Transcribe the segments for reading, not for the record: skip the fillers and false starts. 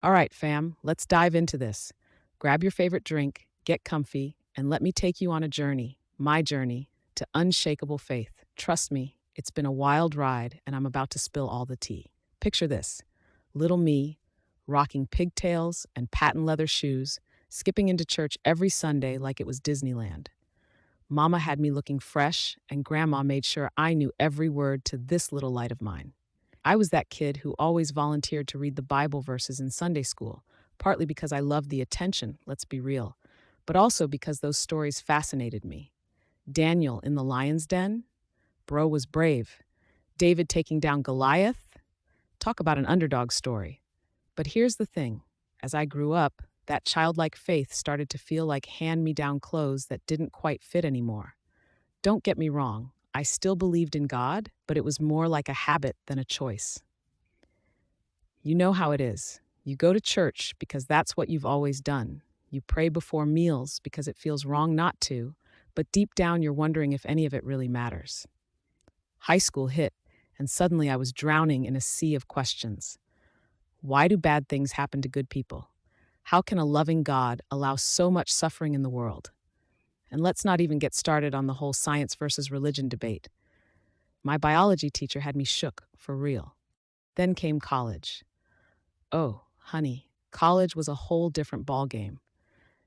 All right, fam, let's dive into this. Grab your favorite drink, get comfy, and let me take you on a journey, my journey, to unshakable faith. Trust me, it's been a wild ride, and I'm about to spill all the tea. Picture this: little me, rocking pigtails and patent leather shoes, skipping into church every Sunday like it was Disneyland. Mama had me looking fresh, and Grandma made sure I knew every word to this little light of mine. I was that kid who always volunteered to read the Bible verses in Sunday school, partly because I loved the attention, let's be real, but also because those stories fascinated me. Daniel in the lion's den? Bro was brave. David taking down Goliath? Talk about an underdog story. But here's the thing: as I grew up, that childlike faith started to feel like hand me down clothes that didn't quite fit anymore. Don't get me wrong, I still believed in God, but it was more like a habit than a choice. You know how it is. You go to church because that's what you've always done. You pray before meals because it feels wrong not to, but deep down you're wondering if any of it really matters. High school hit, and suddenly I was drowning in a sea of questions. Why do bad things happen to good people? How can a loving God allow so much suffering in the world? And let's not even get started on the whole science versus religion debate. My biology teacher had me shook, for real. Then came college. Oh, honey, college was a whole different ballgame.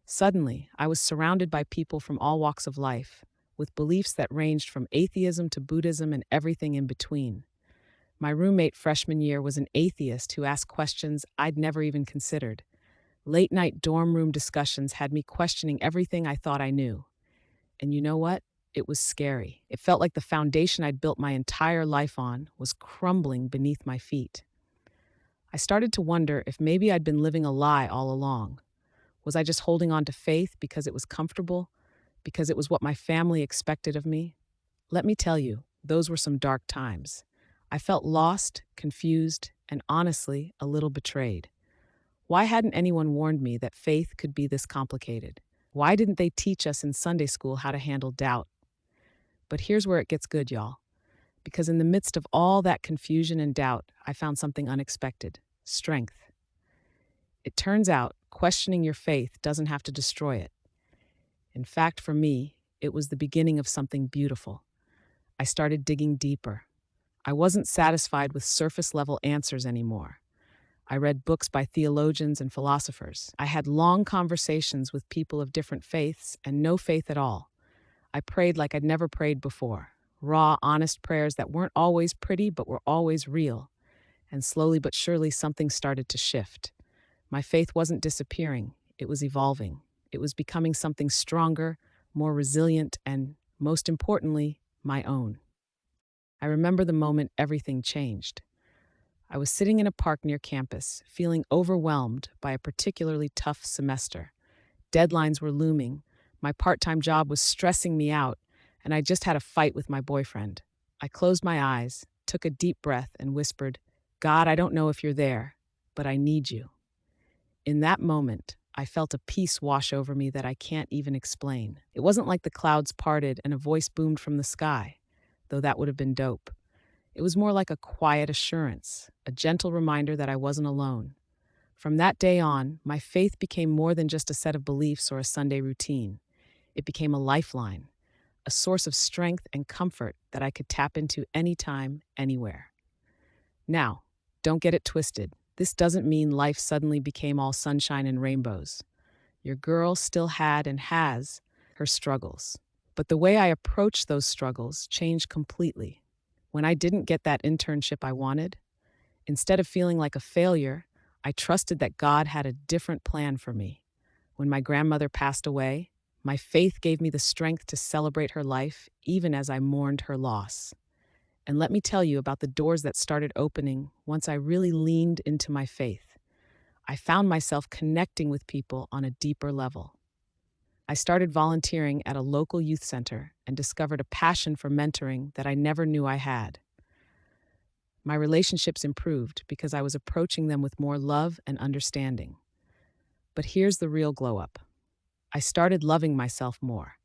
Suddenly, I was surrounded by people from all walks of life, with beliefs that ranged from atheism to Buddhism and everything in between. My roommate freshman year was an atheist who asked questions I'd never even considered. Late night dorm room discussions had me questioning everything I thought I knew. And you know what? It was scary. It felt like the foundation I'd built my entire life on was crumbling beneath my feet. I started to wonder if maybe I'd been living a lie all along. Was I just holding on to faith because it was comfortable, because it was what my family expected of me? Let me tell you, those were some dark times. I felt lost, confused, and honestly, a little betrayed. Why hadn't anyone warned me that faith could be this complicated? Why didn't they teach us in Sunday school how to handle doubt? But here's where it gets good, y'all. Because in the midst of all that confusion and doubt, I found something unexpected: strength. It turns out questioning your faith doesn't have to destroy it. In fact, for me, it was the beginning of something beautiful. I started digging deeper. I wasn't satisfied with surface level answers anymore. I read books by theologians and philosophers. I had long conversations with people of different faiths and no faith at all. I prayed like I'd never prayed before. Raw, honest prayers that weren't always pretty but were always real. And slowly but surely, something started to shift. My faith wasn't disappearing, it was evolving. It was becoming something stronger, more resilient, and, most importantly, my own. I remember the moment everything changed. I was sitting in a park near campus, feeling overwhelmed by a particularly tough semester. Deadlines were looming, my part time job was stressing me out, and I just had a fight with my boyfriend. I closed my eyes, took a deep breath, and whispered, "God, I don't know if you're there, but I need you." In that moment, I felt a peace wash over me that I can't even explain. It wasn't like the clouds parted and a voice boomed from the sky, though that would have been dope. It was more like a quiet assurance, a gentle reminder that I wasn't alone. From that day on, my faith became more than just a set of beliefs or a Sunday routine. It became a lifeline, a source of strength and comfort that I could tap into anytime, anywhere. Now, don't get it twisted. This doesn't mean life suddenly became all sunshine and rainbows. Your girl still had and has her struggles. But the way I approached those struggles changed completely. When I didn't get that internship I wanted, instead of feeling like a failure, I trusted that God had a different plan for me. When my grandmother passed away, my faith gave me the strength to celebrate her life even as I mourned her loss. And let me tell you about the doors that started opening once I really leaned into my faith. I found myself connecting with people on a deeper level. I started volunteering at a local youth center and discovered a passion for mentoring that I never knew I had. My relationships improved because I was approaching them with more love and understanding. But here's the real glow up: I started loving myself more.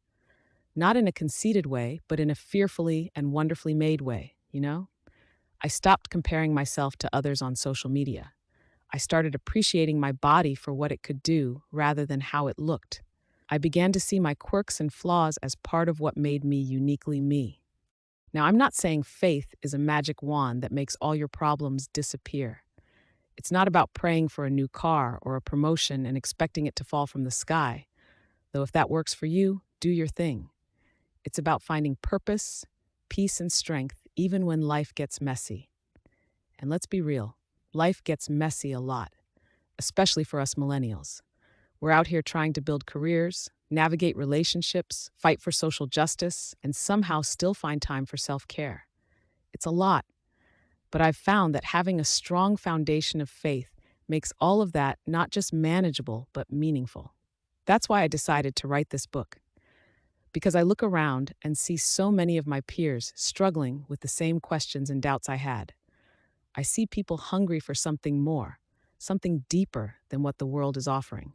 Not in a conceited way, but in a fearfully and wonderfully made way, you know? I stopped comparing myself to others on social media. I started appreciating my body for what it could do rather than how it looked. I began to see my quirks and flaws as part of what made me uniquely me. Now, I'm not saying faith is a magic wand that makes all your problems disappear. It's not about praying for a new car or a promotion and expecting it to fall from the sky, though if that works for you, do your thing. It's about finding purpose, peace, and strength even when life gets messy. And let's be real, life gets messy a lot, especially for us millennials. We're out here trying to build careers, navigate relationships, fight for social justice, and somehow still find time for self care. It's a lot, but I've found that having a strong foundation of faith makes all of that not just manageable, but meaningful. That's why I decided to write this book, because I look around and see so many of my peers struggling with the same questions and doubts I had. I see people hungry for something more, something deeper than what the world is offering.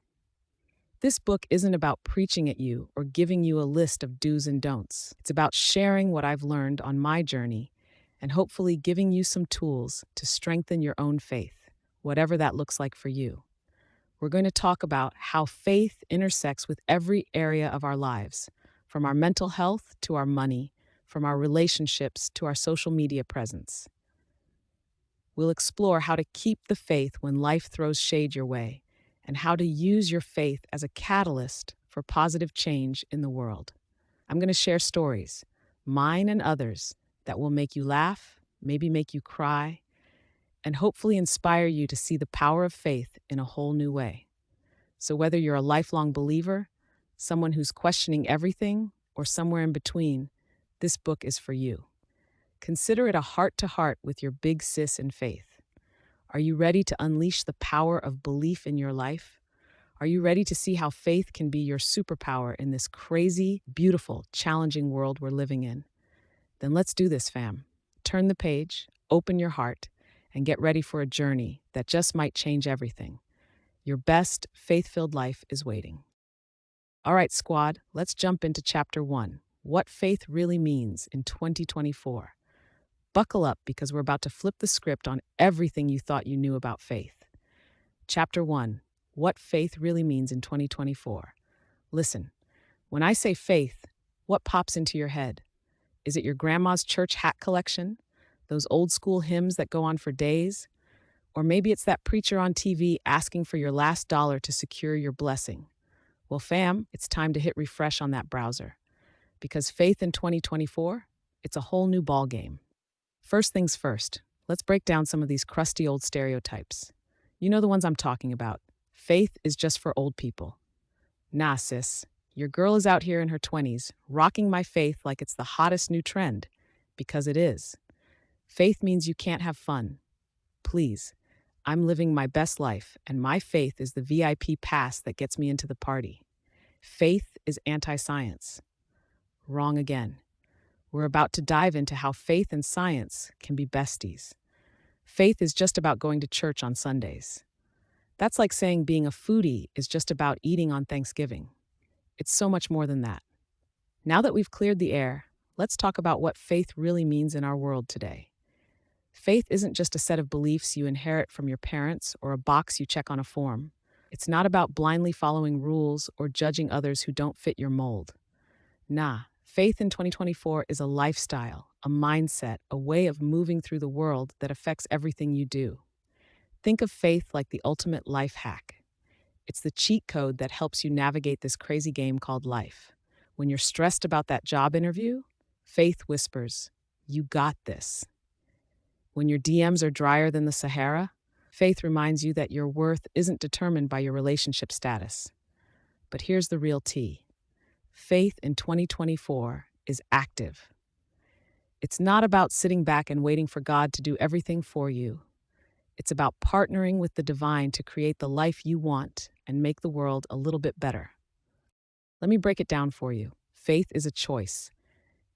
This book isn't about preaching at you or giving you a list of do's and don'ts. It's about sharing what I've learned on my journey and hopefully giving you some tools to strengthen your own faith, whatever that looks like for you. We're going to talk about how faith intersects with every area of our lives, from our mental health to our money, from our relationships to our social media presence. We'll explore how to keep the faith when life throws shade your way, and how to use your faith as a catalyst for positive change in the world. I'm going to share stories, mine and others, that will make you laugh, maybe make you cry, and hopefully inspire you to see the power of faith in a whole new way. So whether you're a lifelong believer, someone who's questioning everything, or somewhere in between, this book is for you. Consider it a heart-to-heart with your big sis in faith. Are you ready to unleash the power of belief in your life? Are you ready to see how faith can be your superpower in this crazy, beautiful, challenging world we're living in? Then let's do this, fam. Turn the page, open your heart, and get ready for a journey that just might change everything. Your best, faith-filled life is waiting. All right, squad, let's jump into Chapter 1, What Faith Really Means in 2024. Buckle up because we're about to flip the script on everything you thought you knew about faith. Chapter 1, What Faith Really Means in 2024. Listen, when I say faith, what pops into your head? Is it your grandma's church hat collection? Those old school hymns that go on for days? Or maybe it's that preacher on TV asking for your last dollar to secure your blessing. Well, fam, it's time to hit refresh on that browser. Because faith in 2024, it's a whole new ballgame. First things first, let's break down some of these crusty old stereotypes. You know the ones I'm talking about. Faith is just for old people. Nah, sis, your girl is out here in her 20s, rocking my faith like it's the hottest new trend. Because it is. Faith means you can't have fun. Please. I'm living my best life, and my faith is the VIP pass that gets me into the party. Faith is anti-science. Wrong again. We're about to dive into how faith and science can be besties. Faith is just about going to church on Sundays. That's like saying being a foodie is just about eating on Thanksgiving. It's so much more than that. Now that we've cleared the air, let's talk about what faith really means in our world today. Faith isn't just a set of beliefs you inherit from your parents or a box you check on a form. It's not about blindly following rules or judging others who don't fit your mold. Nah, faith in 2024 is a lifestyle, a mindset, a way of moving through the world that affects everything you do. Think of faith like the ultimate life hack. It's the cheat code that helps you navigate this crazy game called life. When you're stressed about that job interview, faith whispers, "You got this." When your DMs are drier than the Sahara, faith reminds you that your worth isn't determined by your relationship status. But here's the real tea. Faith in 2024 is active. It's not about sitting back and waiting for God to do everything for you. It's about partnering with the divine to create the life you want and make the world a little bit better. Let me break it down for you. Faith is a choice.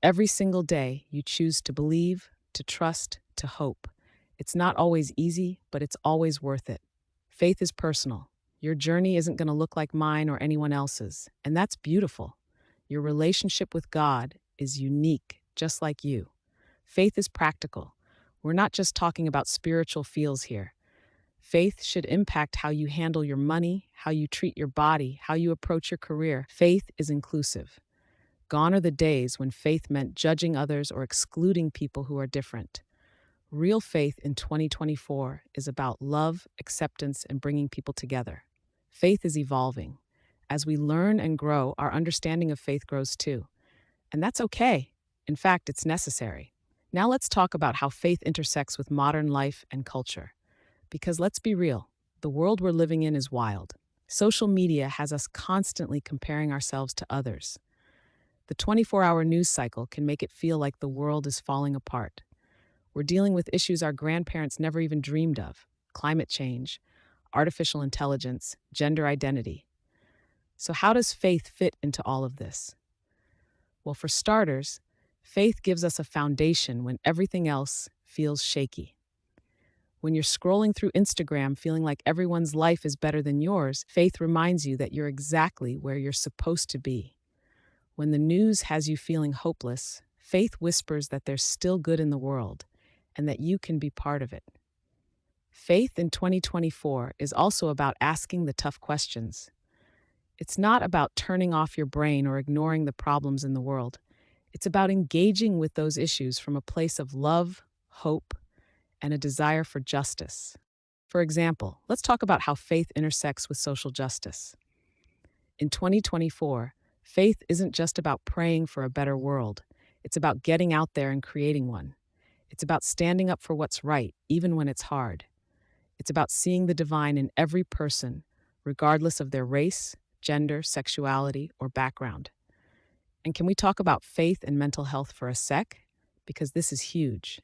Every single day, you choose to believe, to trust, to hope. It's not always easy, but it's always worth it. Faith is personal. Your journey isn't going to look like mine or anyone else's, and that's beautiful. Your relationship with God is unique, just like you. Faith is practical. We're not just talking about spiritual feels here. Faith should impact how you handle your money, how you treat your body, how you approach your career. Faith is inclusive. Gone are the days when faith meant judging others or excluding people who are different. Real faith in 2024 is about love, acceptance, and bringing people together. Faith is evolving. As we learn and grow, our understanding of faith grows too. And that's okay. In fact, it's necessary. Now let's talk about how faith intersects with modern life and culture. Because let's be real, the world we're living in is wild. Social media has us constantly comparing ourselves to others. The 24-hour news cycle can make it feel like the world is falling apart. We're dealing with issues our grandparents never even dreamed of: climate change, artificial intelligence, gender identity. So, how does faith fit into all of this? Well, for starters, faith gives us a foundation when everything else feels shaky. When you're scrolling through Instagram feeling like everyone's life is better than yours, faith reminds you that you're exactly where you're supposed to be. When the news has you feeling hopeless, faith whispers that there's still good in the world and that you can be part of it. Faith in 2024 is also about asking the tough questions. It's not about turning off your brain or ignoring the problems in the world. It's about engaging with those issues from a place of love, hope, and a desire for justice. For example, let's talk about how faith intersects with social justice. In 2024, faith isn't just about praying for a better world. It's about getting out there and creating one. It's about standing up for what's right, even when it's hard. It's about seeing the divine in every person, regardless of their race, gender, sexuality, or background. And can we talk about faith and mental health for a sec? Because this is huge.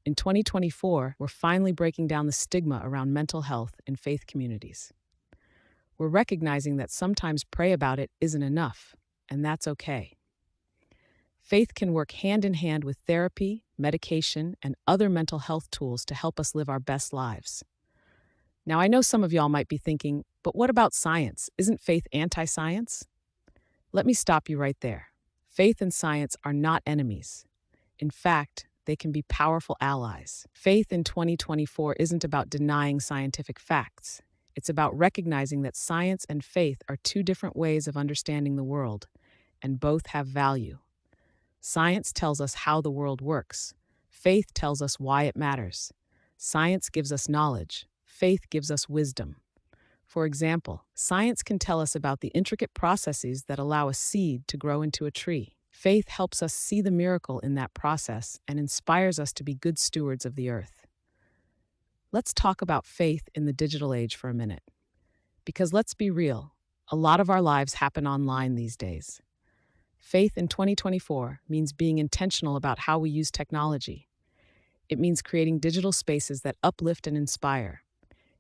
In 2024, we're finally breaking down the stigma around mental health in faith communities. We're recognizing that sometimes pray about it isn't enough, and that's okay. Faith can work hand in hand with therapy, medication, and other mental health tools to help us live our best lives. Now, I know some of y'all might be thinking, but what about science? Isn't faith anti-science? Let me stop you right there. Faith and science are not enemies. In fact, they can be powerful allies. Faith in 2024 isn't about denying scientific facts. It's about recognizing that science and faith are two different ways of understanding the world, and both have value. Science tells us how the world works. Faith tells us why it matters. Science gives us knowledge. Faith gives us wisdom. For example, science can tell us about the intricate processes that allow a seed to grow into a tree. Faith helps us see the miracle in that process and inspires us to be good stewards of the earth. Let's talk about faith in the digital age for a minute. Because let's be real, a lot of our lives happen online these days. Faith in 2024 means being intentional about how we use technology. It means creating digital spaces that uplift and inspire.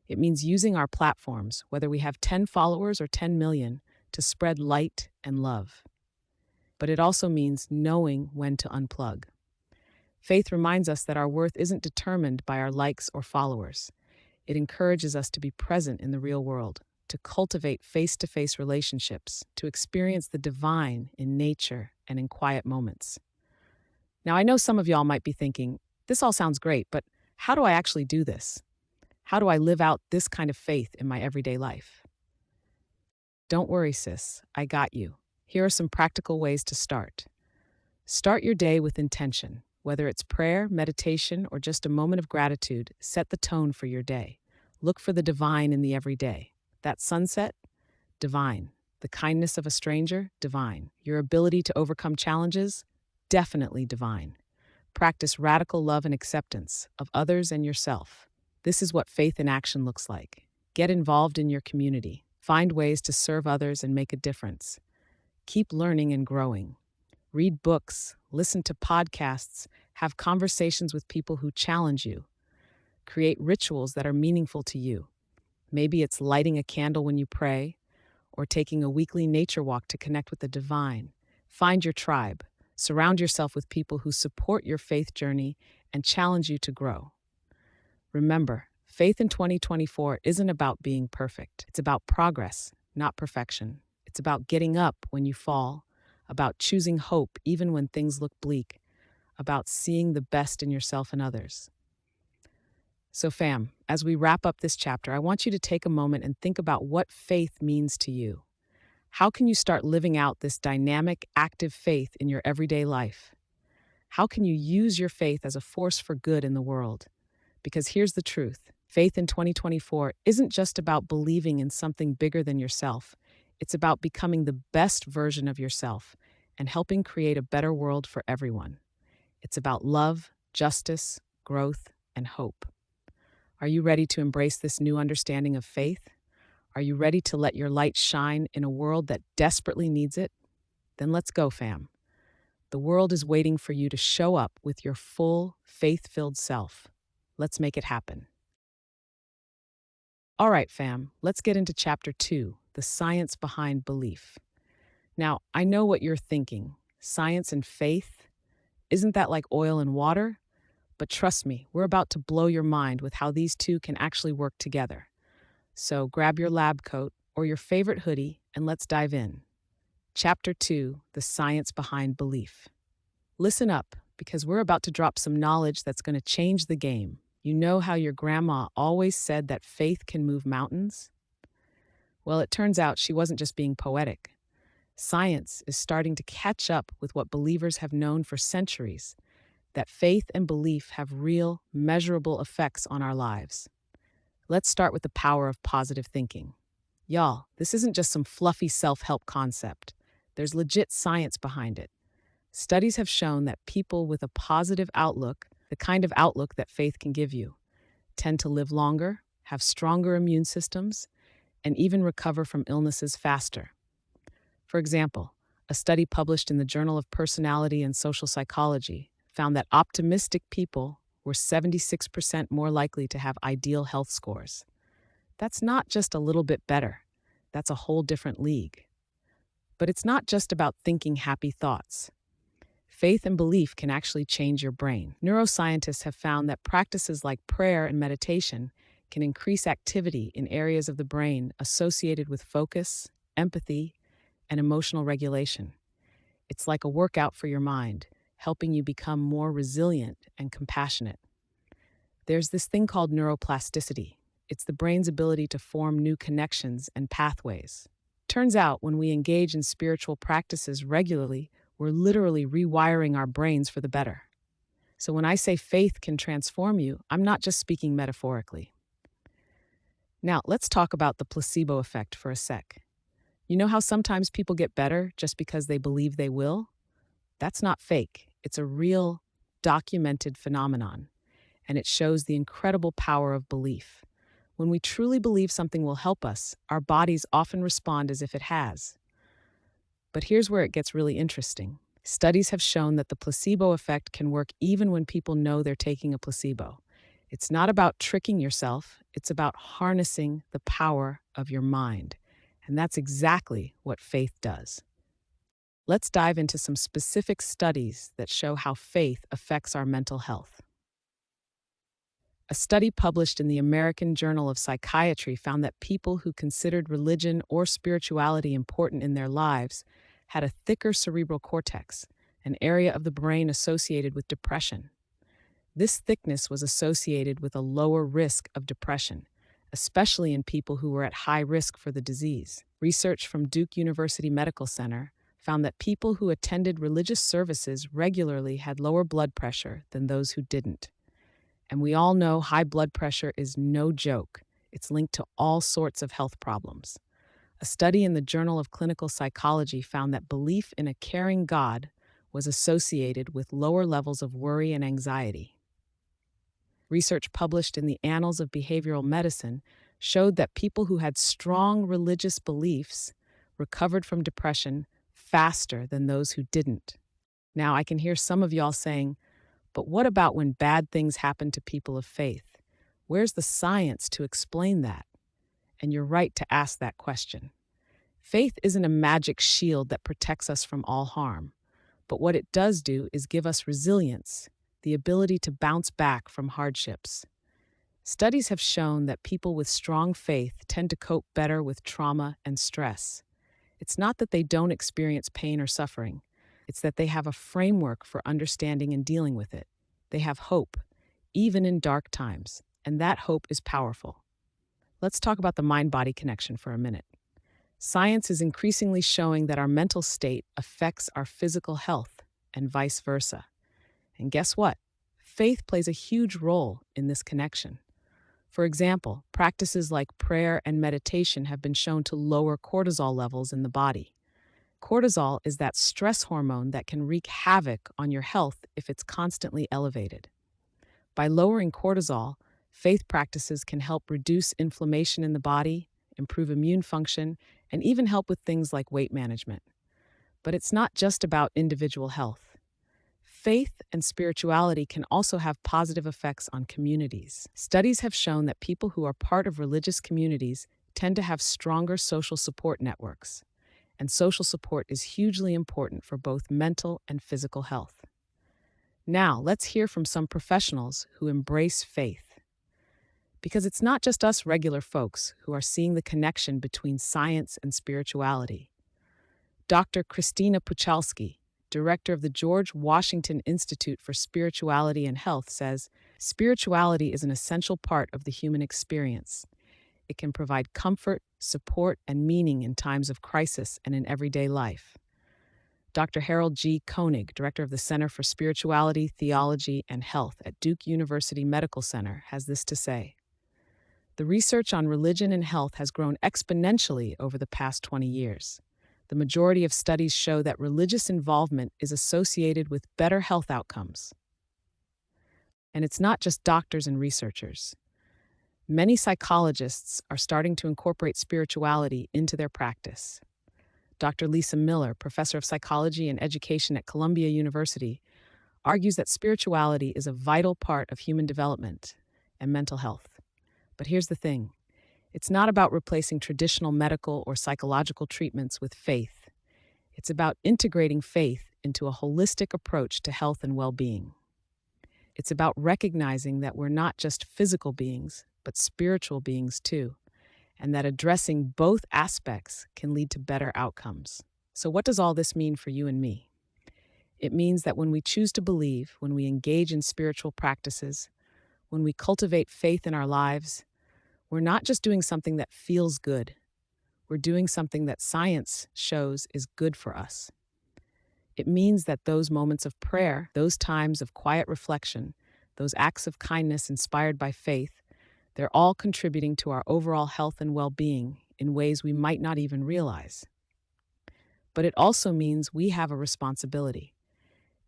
It means using our platforms, whether we have 10 followers or 10 million, to spread light and love. But it also means knowing when to unplug. Faith reminds us that our worth isn't determined by our likes or followers. It encourages us to be present in the real world, to cultivate face-to-face relationships, to experience the divine in nature and in quiet moments. Now, I know some of y'all might be thinking, this all sounds great, but how do I actually do this? How do I live out this kind of faith in my everyday life? Don't worry, sis. I got you. Here are some practical ways to start. Start your day with intention. Whether it's prayer, meditation, or just a moment of gratitude, set the tone for your day. Look for the divine in the everyday. That sunset? Divine. The kindness of a stranger? Divine. Your ability to overcome challenges? Definitely divine. Practice radical love and acceptance of others and yourself. This is what faith in action looks like. Get involved in your community. Find ways to serve others and make a difference. Keep learning and growing. Read books, listen to podcasts, have conversations with people who challenge you. Create rituals that are meaningful to you. Maybe it's lighting a candle when you pray, or taking a weekly nature walk to connect with the divine. Find your tribe. Surround yourself with people who support your faith journey and challenge you to grow. Remember, faith in 2024 isn't about being perfect. It's about progress, not perfection. It's about getting up when you fall, about choosing hope even when things look bleak, about seeing the best in yourself and others. So fam, As we wrap up this chapter, I want you to take a moment and think about what faith means to you. How can you start living out this dynamic, active faith in your everyday life? How can you use your faith as a force for good in the world? Because here's the truth: faith in 2024 isn't just about believing in something bigger than yourself, it's about becoming the best version of yourself and helping create a better world for everyone. It's about love, justice, growth, and hope. Are you ready to embrace this new understanding of faith? Are you ready to let your light shine in a world that desperately needs it? Then let's go, fam. The world is waiting for you to show up with your full, faith filled self. Let's make it happen. All right, fam, let's get into chapter 2, the science behind belief. Now, I know what you're thinking. Science and faith? Isn't that like oil and water? But trust me, we're about to blow your mind with how these two can actually work together. So grab your lab coat or your favorite hoodie and let's dive in. Chapter 2, the science behind belief. Listen up, because we're about to drop some knowledge that's going to change the game. You know how your grandma always said that faith can move mountains? Well, it turns out she wasn't just being poetic. Science is starting to catch up with what believers have known for centuries, that faith and belief have real, measurable effects on our lives. Let's start with the power of positive thinking. Y'all, this isn't just some fluffy self-help concept. There's legit science behind it. Studies have shown that people with a positive outlook, the kind of outlook that faith can give you, tend to live longer, have stronger immune systems, and even recover from illnesses faster. For example, a study published in the Journal of Personality and Social Psychology found that optimistic people were 76% more likely to have ideal health scores. That's not just a little bit better, that's a whole different league. But it's not just about thinking happy thoughts. Faith and belief can actually change your brain. Neuroscientists have found that practices like prayer and meditation can increase activity in areas of the brain associated with focus, empathy, and emotional regulation. It's like a workout for your mind, helping you become more resilient and compassionate. There's this thing called neuroplasticity. It's the brain's ability to form new connections and pathways. Turns out, when we engage in spiritual practices regularly, we're literally rewiring our brains for the better. So when I say faith can transform you, I'm not just speaking metaphorically. Now, let's talk about the placebo effect for a sec. You know how sometimes people get better just because they believe they will? That's not fake. It's a real, documented phenomenon, and it shows the incredible power of belief. When we truly believe something will help us, our bodies often respond as if it has. But here's where it gets really interesting. Studies have shown that the placebo effect can work even when people know they're taking a placebo. It's not about tricking yourself, it's about harnessing the power of your mind. And that's exactly what faith does. Let's dive into some specific studies that show how faith affects our mental health. A study published in the American Journal of Psychiatry found that people who considered religion or spirituality important in their lives had a thicker cerebral cortex, an area of the brain associated with depression. This thickness was associated with a lower risk of depression, especially in people who were at high risk for the disease. Research from Duke University Medical Center found that people who attended religious services regularly had lower blood pressure than those who didn't. And we all know high blood pressure is no joke. It's linked to all sorts of health problems. A study in the Journal of Clinical Psychology found that belief in a caring God was associated with lower levels of worry and anxiety. Research published in the Annals of Behavioral Medicine showed that people who had strong religious beliefs recovered from depression faster than those who didn't. Now, I can hear some of y'all saying, but what about when bad things happen to people of faith? Where's the science to explain that? And you're right to ask that question. Faith isn't a magic shield that protects us from all harm, but what it does do is give us resilience, the ability to bounce back from hardships. Studies have shown that people with strong faith tend to cope better with trauma and stress. It's not that they don't experience pain or suffering, it's that they have a framework for understanding and dealing with it. They have hope, even in dark times. and that hope is powerful. Let's talk about the mind body connection for a minute. Science is increasingly showing that our mental state affects our physical health and vice versa. And guess what? Faith plays a huge role in this connection. For example, practices like prayer and meditation have been shown to lower cortisol levels in the body. Cortisol is that stress hormone that can wreak havoc on your health if it's constantly elevated. By lowering cortisol, faith practices can help reduce inflammation in the body, improve immune function, and even help with things like weight management. But it's not just about individual health. Faith and spirituality can also have positive effects on communities. Studies have shown that people who are part of religious communities tend to have stronger social support networks, and social support is hugely important for both mental and physical health. Now, let's hear from some professionals who embrace faith. Because it's not just us regular folks who are seeing the connection between science and spirituality. Dr. Christina Puchalski, director of the George Washington Institute for Spirituality and Health, says spirituality is an essential part of the human experience. It can provide comfort, support, and meaning in times of crisis and in everyday life. Dr. Harold G. Koenig, director of the Center for Spirituality, Theology, and Health at Duke University Medical Center, has this to say. The research on religion and health has grown exponentially over the past 20 years. The majority of studies show that religious involvement is associated with better health outcomes. And it's not just doctors and researchers. Many psychologists are starting to incorporate spirituality into their practice. Dr. Lisa Miller, professor of psychology and education at Columbia University, argues that spirituality is a vital part of human development and mental health. But here's the thing. It's not about replacing traditional medical or psychological treatments with faith. It's about integrating faith into a holistic approach to health and well-being. It's about recognizing that we're not just physical beings, but spiritual beings too, and that addressing both aspects can lead to better outcomes. So what does all this mean for you and me? It means that when we choose to believe, when we engage in spiritual practices, when we cultivate faith in our lives, we're not just doing something that feels good. We're doing something that science shows is good for us. It means that those moments of prayer, those times of quiet reflection, those acts of kindness inspired by faith, they're all contributing to our overall health and well-being in ways we might not even realize. But it also means we have a responsibility.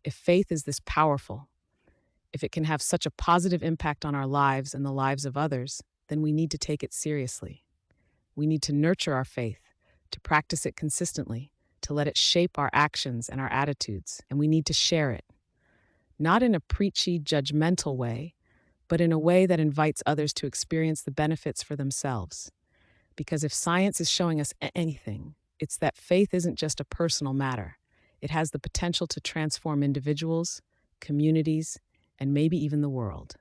If faith is this powerful, if it can have such a positive impact on our lives and the lives of others, then we need to take it seriously. We need to nurture our faith, to practice it consistently, to let it shape our actions and our attitudes, and we need to share it. Not in a preachy, judgmental way, but in a way that invites others to experience the benefits for themselves. Because if science is showing us anything, it's that faith isn't just a personal matter. It has the potential to transform individuals, communities, and maybe even the world.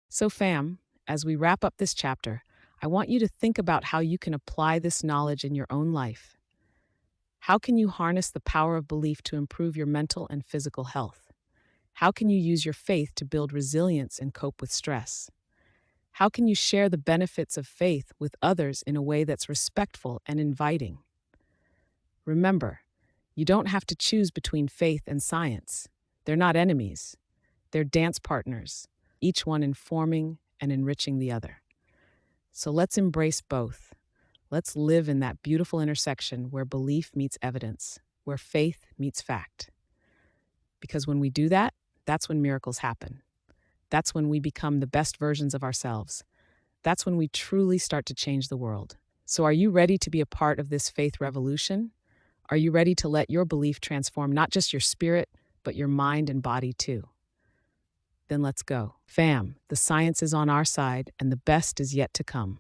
So fam, as we wrap up this chapter, I want you to think about how you can apply this knowledge in your own life. How can you harness the power of belief to improve your mental and physical health? How can you use your faith to build resilience and cope with stress? How can you share the benefits of faith with others in a way that's respectful and inviting? Remember, you don't have to choose between faith and science. They're not enemies. They're dance partners, each one informing and enriching the other. So let's embrace both. Let's live in that beautiful intersection where belief meets evidence, where faith meets fact. Because when we do that, that's when miracles happen. That's when we become the best versions of ourselves. That's when we truly start to change the world. So are you ready to be a part of this faith revolution? Are you ready to let your belief transform not just your spirit, but your mind and body too? Then let's go. Fam, the science is on our side and the best is yet to come.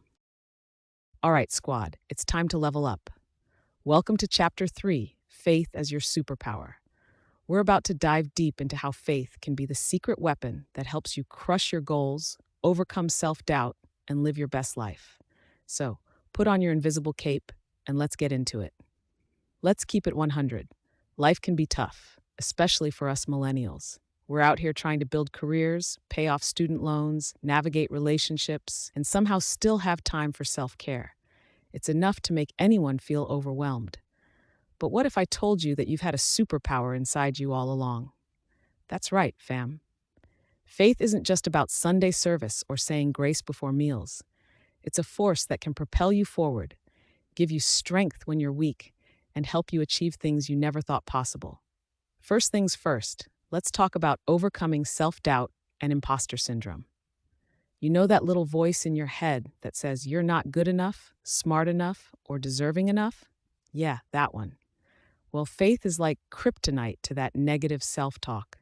All right, squad, it's time to level up. Welcome to Chapter 3, Faith as Your Superpower. We're about to dive deep into how faith can be the secret weapon that helps you crush your goals, overcome self-doubt, and live your best life. So, put on your invisible cape and let's get into it. Let's keep it 100. Life can be tough, especially for us millennials. We're out here trying to build careers, pay off student loans, navigate relationships, and somehow still have time for self care. It's enough to make anyone feel overwhelmed. But what if I told you that you've had a superpower inside you all along? That's right, fam. Faith isn't just about Sunday service or saying grace before meals. It's a force that can propel you forward, give you strength when you're weak, and help you achieve things you never thought possible. First things first, let's talk about overcoming self doubt and imposter syndrome. You know that little voice in your head that says you're not good enough, smart enough, or deserving enough? Yeah, that one. Well, faith is like kryptonite to that negative self talk.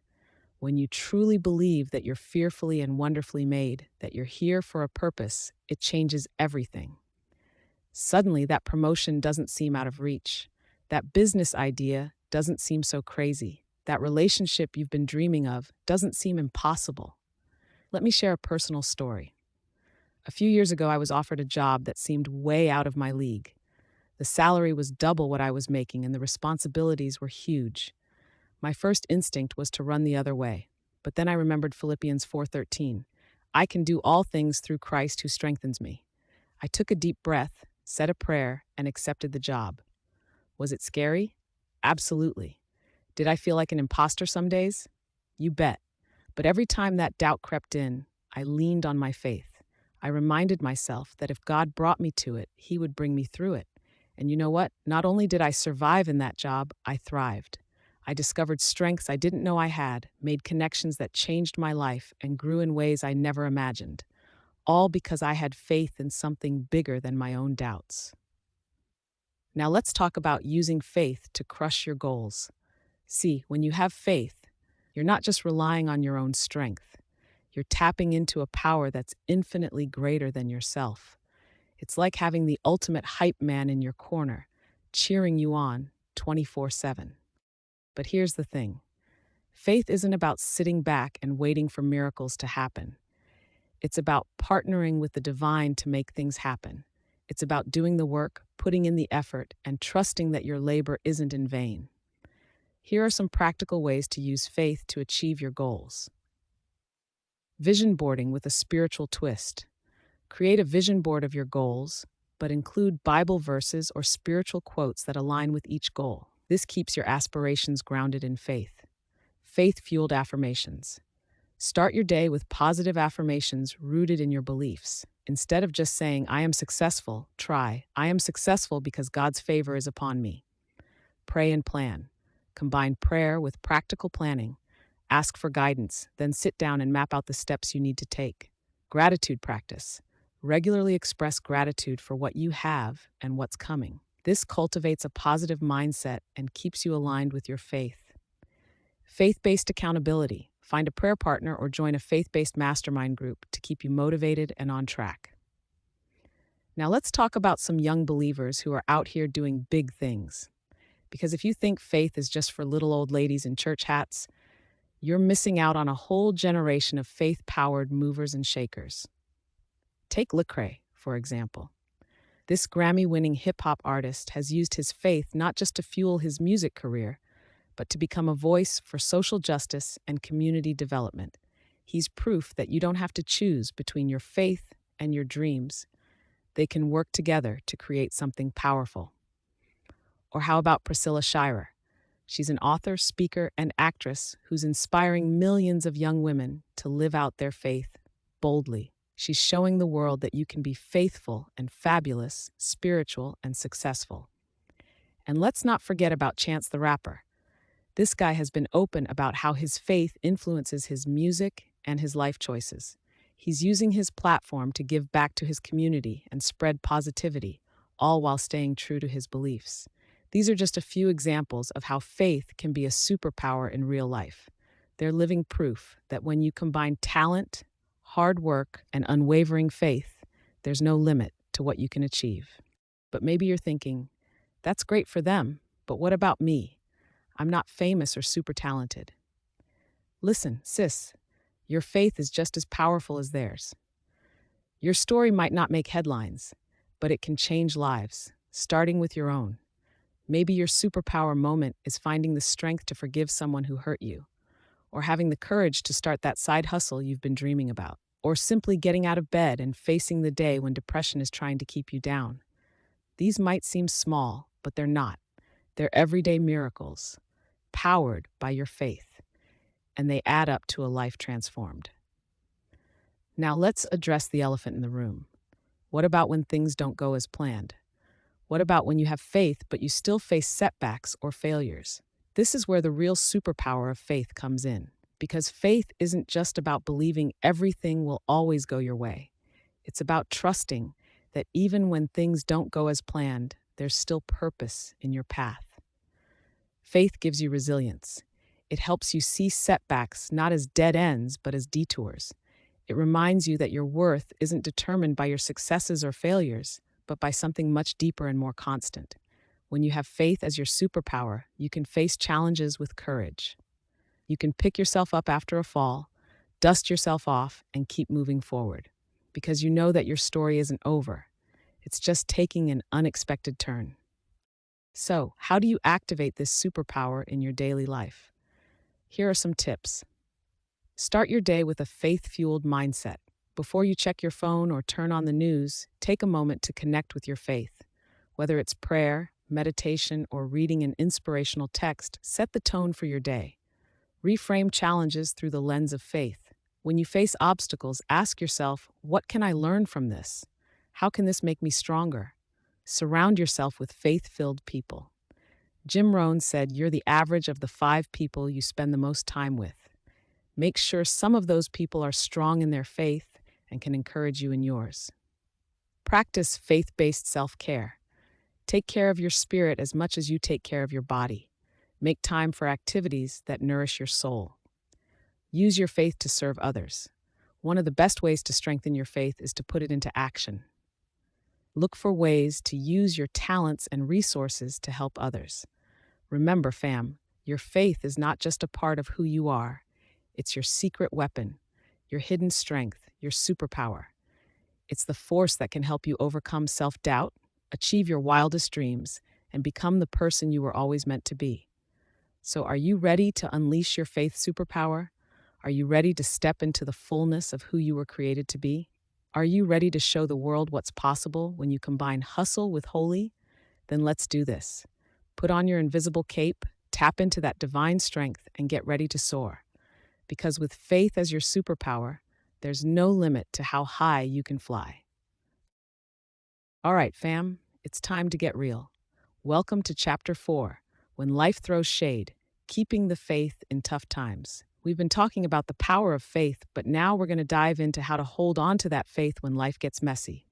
When you truly believe that you're fearfully and wonderfully made, that you're here for a purpose, it changes everything. Suddenly, that promotion doesn't seem out of reach. That business idea doesn't seem so crazy. That relationship you've been dreaming of doesn't seem impossible. Let me share a personal story. A few years ago, I was offered a job that seemed way out of my league. The salary was double what I was making, and the responsibilities were huge. My first instinct was to run the other way. But then I remembered Philippians 4:13. I can do all things through Christ who strengthens me. I took a deep breath, said a prayer, and accepted the job. Was it scary? Absolutely. Did I feel like an imposter some days? You bet. But every time that doubt crept in, I leaned on my faith. I reminded myself that if God brought me to it, He would bring me through it. And you know what? Not only did I survive in that job, I thrived. I discovered strengths I didn't know I had, made connections that changed my life, and grew in ways I never imagined. All because I had faith in something bigger than my own doubts. Now let's talk about using faith to crush your goals. See, when you have faith, you're not just relying on your own strength. You're tapping into a power that's infinitely greater than yourself. It's like having the ultimate hype man in your corner, cheering you on 24/7. But here's the thing. Faith isn't about sitting back and waiting for miracles to happen. It's about partnering with the divine to make things happen. It's about doing the work, putting in the effort, and trusting that your labor isn't in vain. Here are some practical ways to use faith to achieve your goals. Vision boarding with a spiritual twist. Create a vision board of your goals, but include Bible verses or spiritual quotes that align with each goal. This keeps your aspirations grounded in faith. Faith-fueled affirmations. Start your day with positive affirmations rooted in your beliefs. Instead of just saying, I am successful, try, I am successful because God's favor is upon me. Pray and plan. Combine prayer with practical planning. Ask for guidance, then sit down and map out the steps you need to take. Gratitude practice. Regularly express gratitude for what you have and what's coming. This cultivates a positive mindset and keeps you aligned with your faith. Faith-based accountability. Find a prayer partner or join a faith-based mastermind group to keep you motivated and on track. Now let's talk about some young believers who are out here doing big things. Because if you think faith is just for little old ladies in church hats, you're missing out on a whole generation of faith-powered movers and shakers. Take Lecrae, for example. This Grammy-winning hip-hop artist has used his faith not just to fuel his music career, but to become a voice for social justice and community development. He's proof that you don't have to choose between your faith and your dreams. They can work together to create something powerful. Or how about Priscilla Shirer? She's an author, speaker, and actress who's inspiring millions of young women to live out their faith boldly. She's showing the world that you can be faithful and fabulous, spiritual and successful. And let's not forget about Chance the Rapper. This guy has been open about how his faith influences his music and his life choices. He's using his platform to give back to his community and spread positivity, all while staying true to his beliefs. These are just a few examples of how faith can be a superpower in real life. They're living proof that when you combine talent, hard work, and unwavering faith, there's no limit to what you can achieve. But maybe you're thinking, that's great for them, but what about me? I'm not famous or super talented. Listen, sis, your faith is just as powerful as theirs. Your story might not make headlines, but it can change lives, starting with your own. Maybe your superpower moment is finding the strength to forgive someone who hurt you. or having the courage to start that side hustle you've been dreaming about, or simply getting out of bed and facing the day when depression is trying to keep you down. These might seem small, but they're not. They're everyday miracles, powered by your faith, and they add up to a life transformed. Now let's address the elephant in the room. What about when things don't go as planned? What about when you have faith, but you still face setbacks or failures? This is where the real superpower of faith comes in, because faith isn't just about believing everything will always go your way. It's about trusting that even when things don't go as planned, there's still purpose in your path. Faith gives you resilience. It helps you see setbacks not as dead ends, but as detours. It reminds you that your worth isn't determined by your successes or failures, but by something much deeper and more constant. When you have faith as your superpower, you can face challenges with courage. You can pick yourself up after a fall, dust yourself off, and keep moving forward, because you know that your story isn't over. It's just taking an unexpected turn. So, how do you activate this superpower in your daily life? Here are some tips. Start your day with a faith-fueled mindset. Before you check your phone or turn on the news, take a moment to connect with your faith. Whether it's prayer, meditation, or reading an inspirational text, set the tone for your day. Reframe challenges through the lens of faith. When you face obstacles, ask yourself, what can I learn from this? How can this make me stronger? Surround yourself with faith-filled people. Jim Rohn said, you're the average of the 5 people you spend the most time with. Make sure some of those people are strong in their faith and can encourage you in yours. Practice faith-based self-care. Take care of your spirit as much as you take care of your body. Make time for activities that nourish your soul. Use your faith to serve others. One of the best ways to strengthen your faith is to put it into action. Look for ways to use your talents and resources to help others. Remember, fam, your faith is not just a part of who you are. It's your secret weapon, your hidden strength, your superpower. It's the force that can help you overcome self-doubt, achieve your wildest dreams, and become the person you were always meant to be. So are you ready to unleash your faith superpower? Are you ready to step into the fullness of who you were created to be? Are you ready to show the world what's possible when you combine hustle with holy? Then let's do this. Put on your invisible cape, tap into that divine strength, and get ready to soar. Because with faith as your superpower, there's no limit to how high you can fly. All right, fam, it's time to get real. Welcome to Chapter 4, When Life Throws Shade, Keeping the Faith in Tough Times. We've been talking about the power of faith, but now we're going to dive into how to hold on to that faith when life gets messy.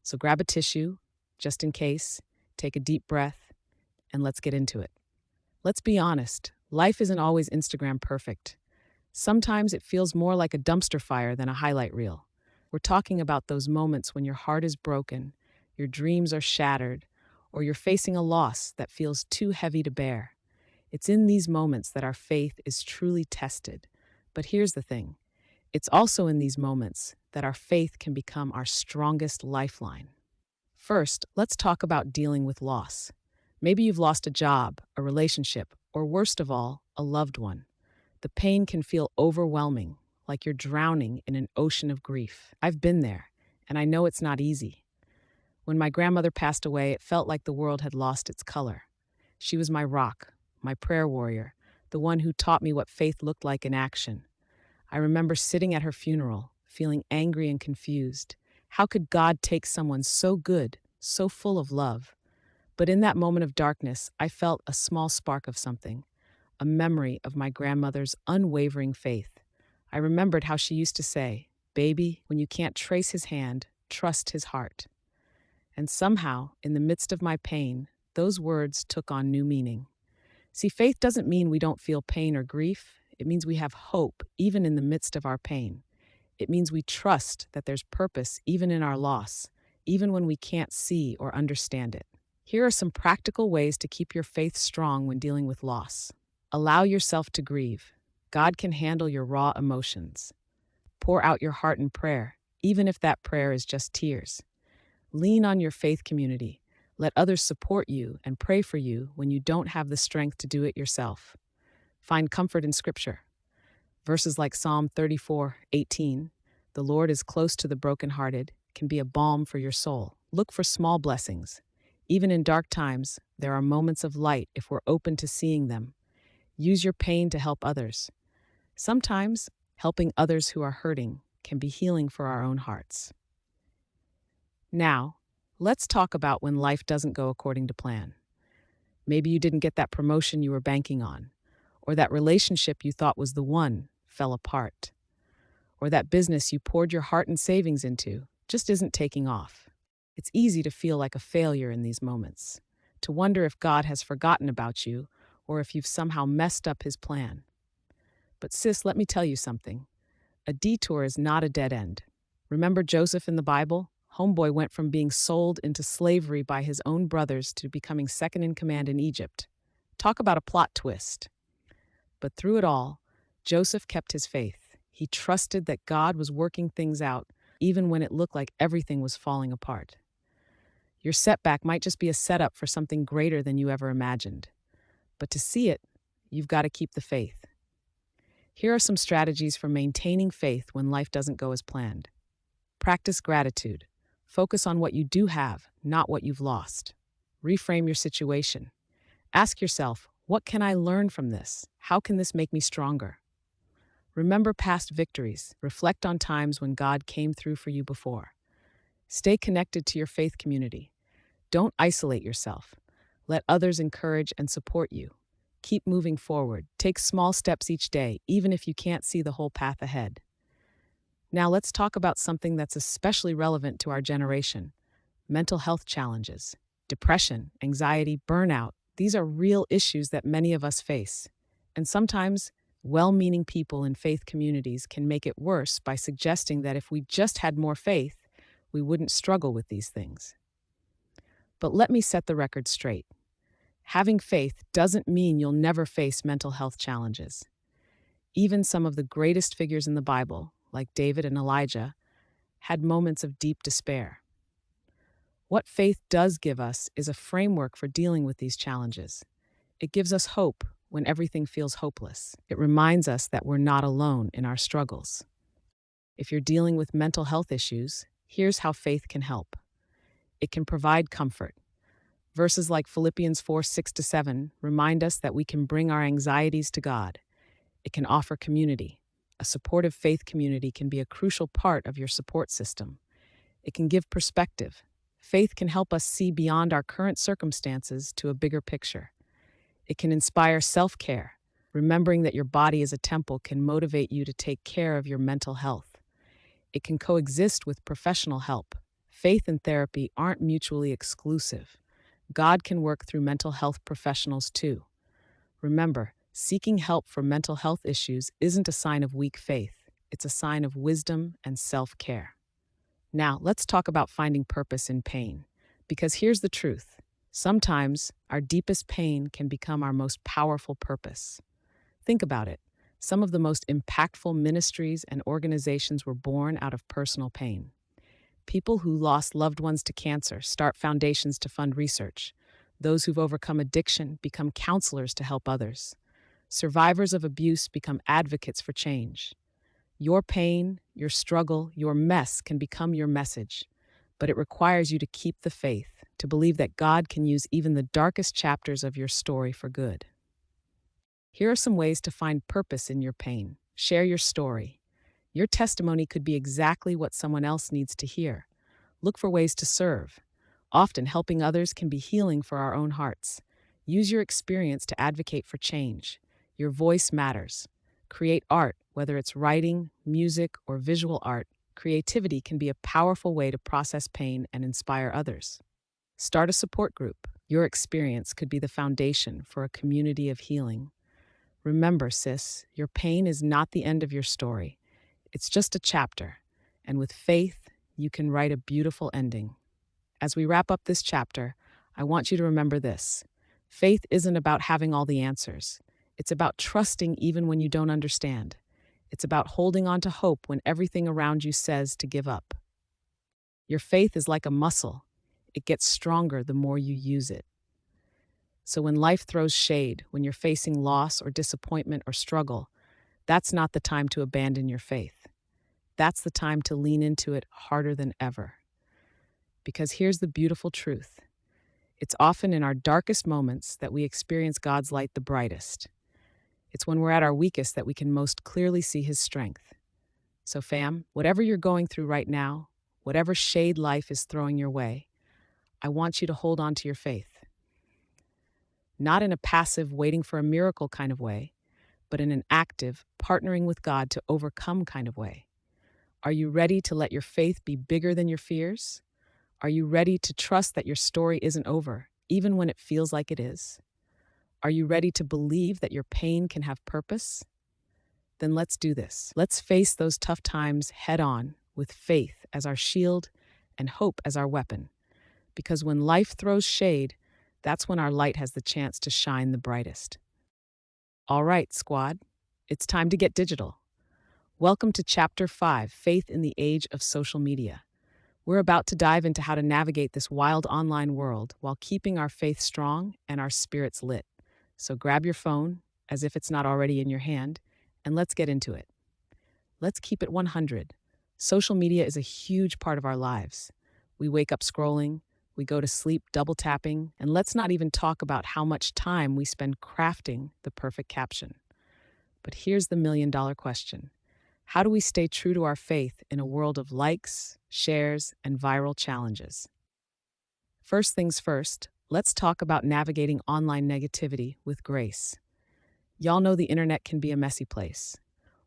So grab a tissue, just in case, take a deep breath, and let's get into it. Let's be honest, life isn't always Instagram perfect. Sometimes it feels more like a dumpster fire than a highlight reel. We're talking about those moments when your heart is broken, your dreams are shattered, or you're facing a loss that feels too heavy to bear. It's in these moments that our faith is truly tested. But here's the thing. It's also in these moments that our faith can become our strongest lifeline. First, let's talk about dealing with loss. Maybe you've lost a job, a relationship, or worst of all, a loved one. The pain can feel overwhelming, like you're drowning in an ocean of grief. I've been there, and I know it's not easy. When my grandmother passed away, it felt like the world had lost its color. She was my rock, my prayer warrior, the one who taught me what faith looked like in action. I remember sitting at her funeral, feeling angry and confused. How could God take someone so good, so full of love? But in that moment of darkness, I felt a small spark of something, a memory of my grandmother's unwavering faith. I remembered how she used to say, "Baby, when you can't trace his hand, trust his heart." And somehow, in the midst of my pain, those words took on new meaning. See, faith doesn't mean we don't feel pain or grief. It means we have hope even in the midst of our pain. It means we trust that there's purpose even in our loss, even when we can't see or understand it. Here are some practical ways to keep your faith strong when dealing with loss. Allow yourself to grieve. God can handle your raw emotions. Pour out your heart in prayer, even if that prayer is just tears. Lean on your faith community. Let others support you and pray for you when you don't have the strength to do it yourself. Find comfort in Scripture. Verses like Psalm 34:18, "The Lord is close to the brokenhearted," can be a balm for your soul. Look for small blessings. Even in dark times, there are moments of light if we're open to seeing them. Use your pain to help others. Sometimes, helping others who are hurting can be healing for our own hearts. Now, let's talk about when life doesn't go according to plan. Maybe you didn't get that promotion you were banking on, or that relationship you thought was the one fell apart, or that business you poured your heart and savings into just isn't taking off. It's easy to feel like a failure in these moments, to wonder if God has forgotten about you or if you've somehow messed up his plan. But sis, let me tell you something. A detour is not a dead end. Remember Joseph in the Bible? Homeboy went from being sold into slavery by his own brothers to becoming second in command in Egypt. Talk about a plot twist. But through it all, Joseph kept his faith. He trusted that God was working things out, even when it looked like everything was falling apart. Your setback might just be a setup for something greater than you ever imagined. But to see it, you've got to keep the faith. Here are some strategies for maintaining faith when life doesn't go as planned. Practice gratitude. Focus on what you do have, not what you've lost. Reframe your situation. Ask yourself, what can I learn from this? How can this make me stronger? Remember past victories. Reflect on times when God came through for you before. Stay connected to your faith community. Don't isolate yourself. Let others encourage and support you. Keep moving forward. Take small steps each day, even if you can't see the whole path ahead. Now let's talk about something that's especially relevant to our generation: mental health challenges. Depression, anxiety, burnout, these are real issues that many of us face. And sometimes, well-meaning people in faith communities can make it worse by suggesting that if we just had more faith, we wouldn't struggle with these things. But let me set the record straight. Having faith doesn't mean you'll never face mental health challenges. Even some of the greatest figures in the Bible, like David and Elijah, had moments of deep despair. What faith does give us is a framework for dealing with these challenges. It gives us hope when everything feels hopeless. It reminds us that we're not alone in our struggles. If you're dealing with mental health issues, here's how faith can help. It can provide comfort. Verses like Philippians 4:6-7 remind us that we can bring our anxieties to God. It can offer community. A supportive faith community can be a crucial part of your support system. It can give perspective. Faith can help us see beyond our current circumstances to a bigger picture. It can inspire self-care. Remembering that your body is a temple can motivate you to take care of your mental health. It can coexist with professional help. Faith and therapy aren't mutually exclusive. God can work through mental health professionals too. Remember, seeking help for mental health issues isn't a sign of weak faith. It's a sign of wisdom and self-care. Now, let's talk about finding purpose in pain. Because here's the truth. Sometimes, our deepest pain can become our most powerful purpose. Think about it. Some of the most impactful ministries and organizations were born out of personal pain. People who lost loved ones to cancer start foundations to fund research. Those who've overcome addiction become counselors to help others. Survivors of abuse become advocates for change. Your pain, your struggle, your mess can become your message, but it requires you to keep the faith, to believe that God can use even the darkest chapters of your story for good. Here are some ways to find purpose in your pain. Share your story. Your testimony could be exactly what someone else needs to hear. Look for ways to serve. Often, helping others can be healing for our own hearts. Use your experience to advocate for change. Your voice matters. Create art, whether it's writing, music, or visual art. Creativity can be a powerful way to process pain and inspire others. Start a support group. Your experience could be the foundation for a community of healing. Remember, sis, your pain is not the end of your story. It's just a chapter, and with faith, you can write a beautiful ending. As we wrap up this chapter, I want you to remember this. Faith isn't about having all the answers. It's about trusting even when you don't understand. It's about holding on to hope when everything around you says to give up. Your faith is like a muscle. It gets stronger the more you use it. So when life throws shade, when you're facing loss or disappointment or struggle, That's not the time to abandon your faith. That's the time to lean into it harder than ever. Because here's the beautiful truth: it's often in our darkest moments that we experience God's light the brightest. It's when we're at our weakest that we can most clearly see His strength. So, fam, whatever you're going through right now, whatever shade life is throwing your way, I want you to hold on to your faith. Not in a passive, waiting for a miracle kind of way, but in an active, partnering with God to overcome kind of way. Are you ready to let your faith be bigger than your fears? Are you ready to trust that your story isn't over, even when it feels like it is? Are you ready to believe that your pain can have purpose? Then let's do this. Let's face those tough times head on with faith as our shield and hope as our weapon. Because when life throws shade, that's when our light has the chance to shine the brightest. All right, squad, it's time to get digital. Welcome to Chapter 5, Faith in the Age of Social Media. We're about to dive into how to navigate this wild online world while keeping our faith strong and our spirits lit. So grab your phone, as if it's not already in your hand, and let's get into it. Let's keep it 100. Social media is a huge part of our lives. We wake up scrolling, we go to sleep double tapping, and let's not even talk about how much time we spend crafting the perfect caption. But here's the million-dollar question: how do we stay true to our faith in a world of likes, shares, and viral challenges? First things first, let's talk about navigating online negativity with grace. Y'all know the internet can be a messy place.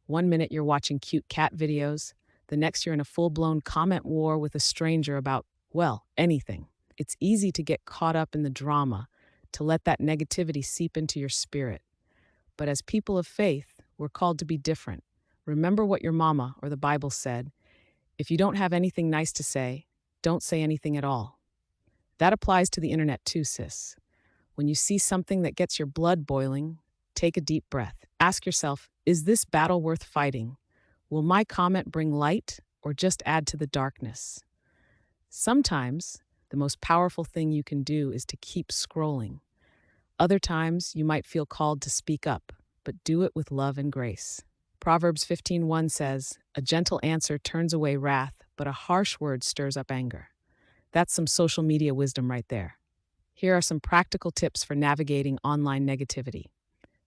One minute you're watching cute cat videos, the next you're in a full-blown comment war with a stranger about, well, anything. It's easy to get caught up in the drama, to let that negativity seep into your spirit. But as people of faith, we're called to be different. Remember what your mama or the Bible said: if you don't have anything nice to say, don't say anything at all. That applies to the internet too, sis. When you see something that gets your blood boiling, take a deep breath. Ask yourself, is this battle worth fighting? Will my comment bring light or just add to the darkness? Sometimes, the most powerful thing you can do is to keep scrolling. Other times, you might feel called to speak up, but do it with love and grace. Proverbs 15:1 says, "A gentle answer turns away wrath, but a harsh word stirs up anger." That's some social media wisdom right there. Here are some practical tips for navigating online negativity.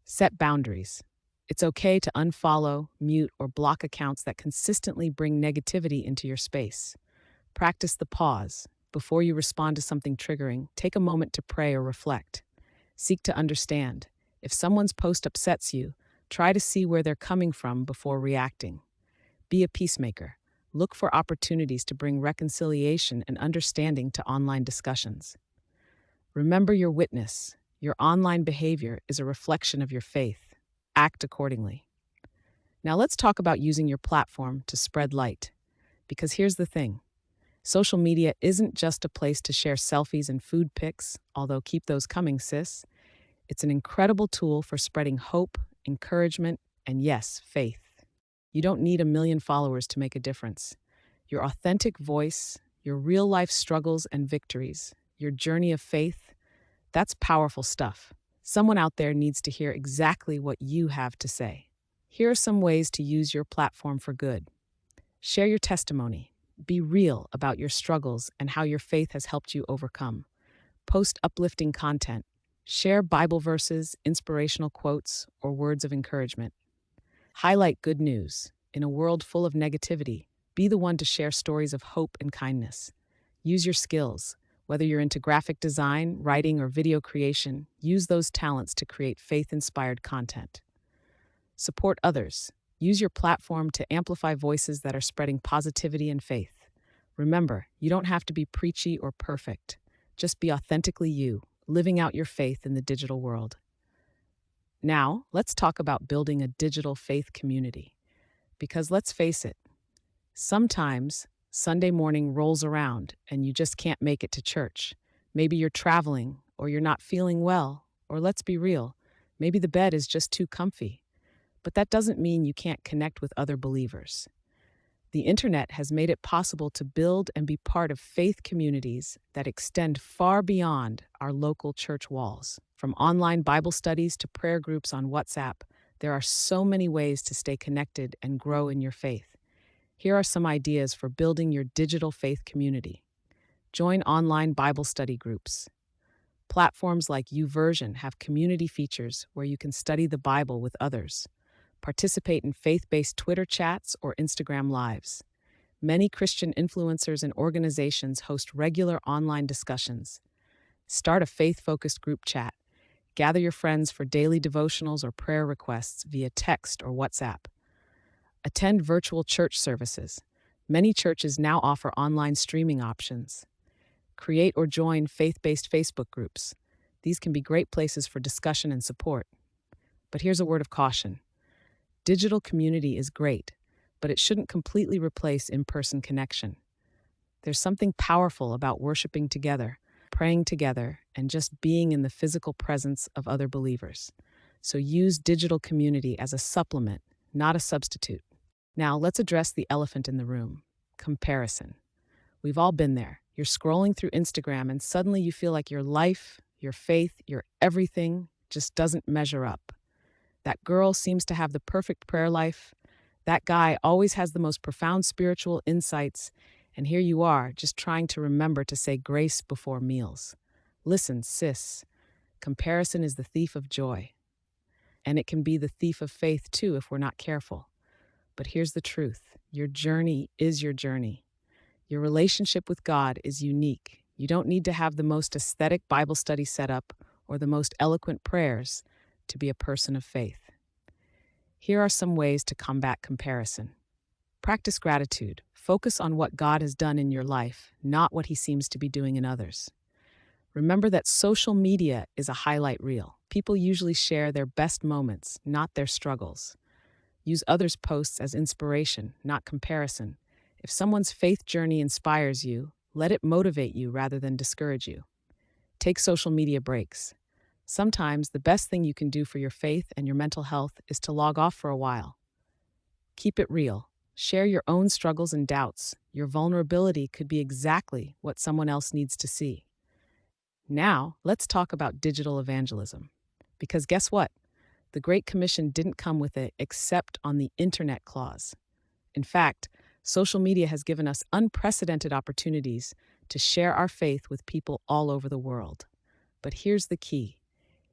Set boundaries. It's okay to unfollow, mute, or block accounts that consistently bring negativity into your space. Practice the pause. Before you respond to something triggering, take a moment to pray or reflect. Seek to understand. If someone's post upsets you, try to see where they're coming from before reacting. Be a peacemaker. Look for opportunities to bring reconciliation and understanding to online discussions. Remember your witness. Your online behavior is a reflection of your faith. Act accordingly. Now let's talk about using your platform to spread light. Because here's the thing: social media isn't just a place to share selfies and food pics, although keep those coming, sis. It's an incredible tool for spreading hope, encouragement, and yes, faith. You don't need a million followers to make a difference. Your authentic voice, your real-life struggles and victories, your journey of faith, that's powerful stuff. Someone out there needs to hear exactly what you have to say. Here are some ways to use your platform for good. Share your testimony. Be real about your struggles and how your faith has helped you overcome. Post uplifting content. Share Bible verses, inspirational quotes, or words of encouragement. Highlight good news. In a world full of negativity, be the one to share stories of hope and kindness. Use your skills. Whether you're into graphic design, writing, or video creation, use those talents to create faith-inspired content. Support others. Use your platform to amplify voices that are spreading positivity and faith. Remember, you don't have to be preachy or perfect. Just be authentically you, living out your faith in the digital world. Now, let's talk about building a digital faith community. Because let's face it, sometimes Sunday morning rolls around and you just can't make it to church. Maybe you're traveling, or you're not feeling well, or let's be real, maybe the bed is just too comfy. But that doesn't mean you can't connect with other believers. The internet has made it possible to build and be part of faith communities that extend far beyond our local church walls. From online Bible studies to prayer groups on WhatsApp, There are so many ways to stay connected and grow in your faith. Here are some ideas for building your digital faith community. Join online Bible study groups. Platforms like YouVersion have community features where you can study the Bible with others. Participate in faith-based Twitter chats or Instagram lives. Many Christian influencers and organizations host regular online discussions. Start a faith-focused group chat. Gather your friends for daily devotionals or prayer requests via text or WhatsApp. Attend virtual church services. Many churches now offer online streaming options. Create or join faith-based Facebook groups. These can be great places for discussion and support. But here's a word of caution. Digital community is great, but it shouldn't completely replace in-person connection. There's something powerful about worshiping together, praying together, and just being in the physical presence of other believers. So use digital community as a supplement, not a substitute. Now, let's address the elephant in the room: comparison. We've all been there. You're scrolling through Instagram and suddenly you feel like your life, your faith, your everything just doesn't measure up. That girl seems to have the perfect prayer life. That guy always has the most profound spiritual insights. And here you are, just trying to remember to say grace before meals. Listen, sis, comparison is the thief of joy. And it can be the thief of faith too if we're not careful. But here's the truth. Your journey is your journey. Your relationship with God is unique. You don't need to have the most aesthetic Bible study setup or the most eloquent prayers to be a person of faith. Here are some ways to combat comparison. Practice gratitude. Focus on what God has done in your life, not what He seems to be doing in others. Remember that social media is a highlight reel. People usually share their best moments, not their struggles. Use others' posts as inspiration, not comparison. If someone's faith journey inspires you, let it motivate you rather than discourage you. Take social media breaks. Sometimes the best thing you can do for your faith and your mental health is to log off for a while. Keep it real. Share your own struggles and doubts. Your vulnerability could be exactly what someone else needs to see. Now, let's talk about digital evangelism. Because guess what? The Great Commission didn't come with an "except on the internet" clause. In fact, social media has given us unprecedented opportunities to share our faith with people all over the world. But here's the key.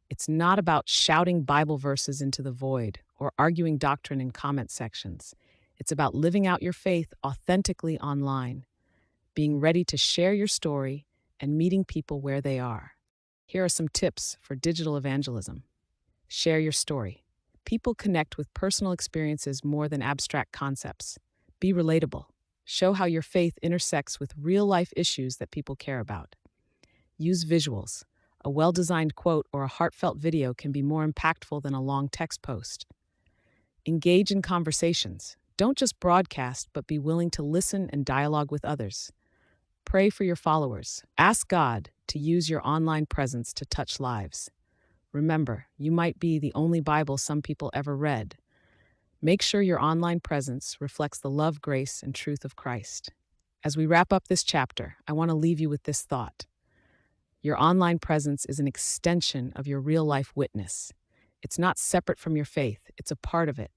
It's not about shouting Bible verses into the void or arguing doctrine in comment sections. It's about living out your faith authentically online, being ready to share your story, and meeting people where they are. Here are some tips for digital evangelism. Share your story. People connect with personal experiences more than abstract concepts. Be relatable. Show how your faith intersects with real-life issues that people care about. Use visuals. A well-designed quote or a heartfelt video can be more impactful than a long text post. Engage in conversations. Don't just broadcast, but be willing to listen and dialogue with others. Pray for your followers. Ask God to use your online presence to touch lives. Remember, you might be the only Bible some people ever read. Make sure your online presence reflects the love, grace, and truth of Christ. As we wrap up this chapter, I want to leave you with this thought. Your online presence is an extension of your real-life witness. It's not separate from your faith, it's a part of it.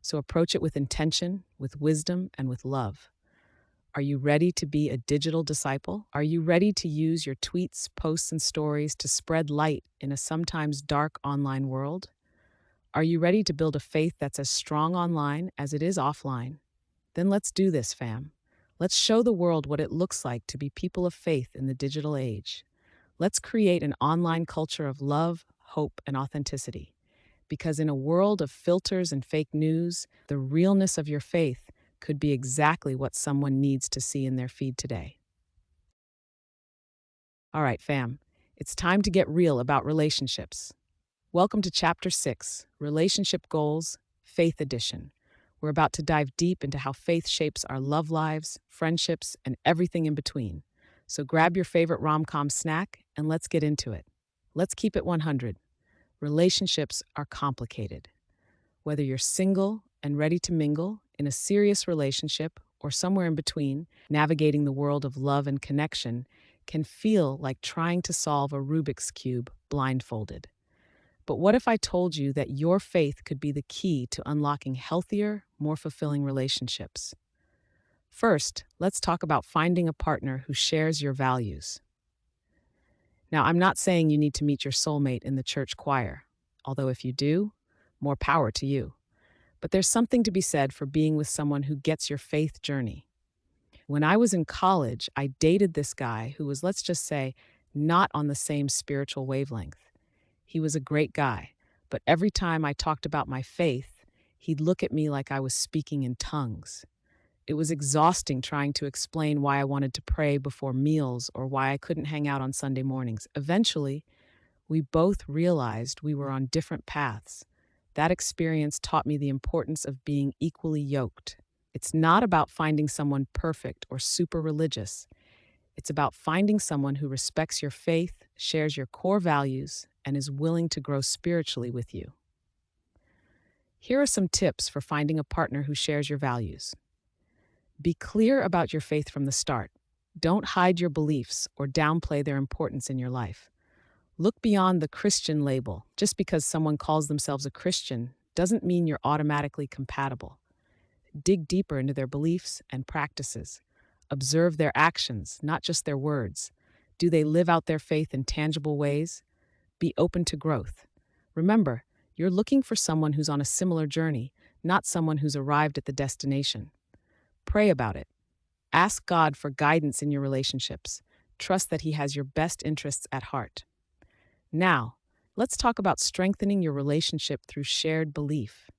So approach it with intention, with wisdom, and with love. Are you ready to be a digital disciple? Are you ready to use your tweets, posts, and stories to spread light in a sometimes dark online world? Are you ready to build a faith that's as strong online as it is offline? Then let's do this, fam. Let's show the world what it looks like to be people of faith in the digital age. Let's create an online culture of love, hope, and authenticity. Because in a world of filters and fake news, the realness of your faith could be exactly what someone needs to see in their feed today. All right, fam, it's time to get real about relationships. Welcome to Chapter 6, Relationship Goals, Faith Edition. We're about to dive deep into how faith shapes our love lives, friendships, and everything in between. So grab your favorite rom-com snack and let's get into it. Let's keep it 100. Relationships are complicated. Whether you're single and ready to mingle, in a serious relationship, or somewhere in between, navigating the world of love and connection can feel like trying to solve a Rubik's Cube blindfolded. But what if I told you that your faith could be the key to unlocking healthier, more fulfilling relationships? First, let's talk about finding a partner who shares your values. Now, I'm not saying you need to meet your soulmate in the church choir, although if you do, more power to you. But there's something to be said for being with someone who gets your faith journey. When I was in college, I dated this guy who was, let's just say, not on the same spiritual wavelength. He was a great guy, but every time I talked about my faith, he'd look at me like I was speaking in tongues. It was exhausting trying to explain why I wanted to pray before meals or why I couldn't hang out on Sunday mornings. Eventually, we both realized we were on different paths. That experience taught me the importance of being equally yoked. It's not about finding someone perfect or super religious. It's about finding someone who respects your faith, shares your core values, and is willing to grow spiritually with you. Here are some tips for finding a partner who shares your values. Be clear about your faith from the start. Don't hide your beliefs or downplay their importance in your life. Look beyond the Christian label. Just because someone calls themselves a Christian doesn't mean you're automatically compatible. Dig deeper into their beliefs and practices. Observe their actions, not just their words. Do they live out their faith in tangible ways? Be open to growth. Remember, you're looking for someone who's on a similar journey, not someone who's arrived at the destination. Pray about it. Ask God for guidance in your relationships. Trust that He has your best interests at heart. Now, let's talk about strengthening your relationship through shared belief.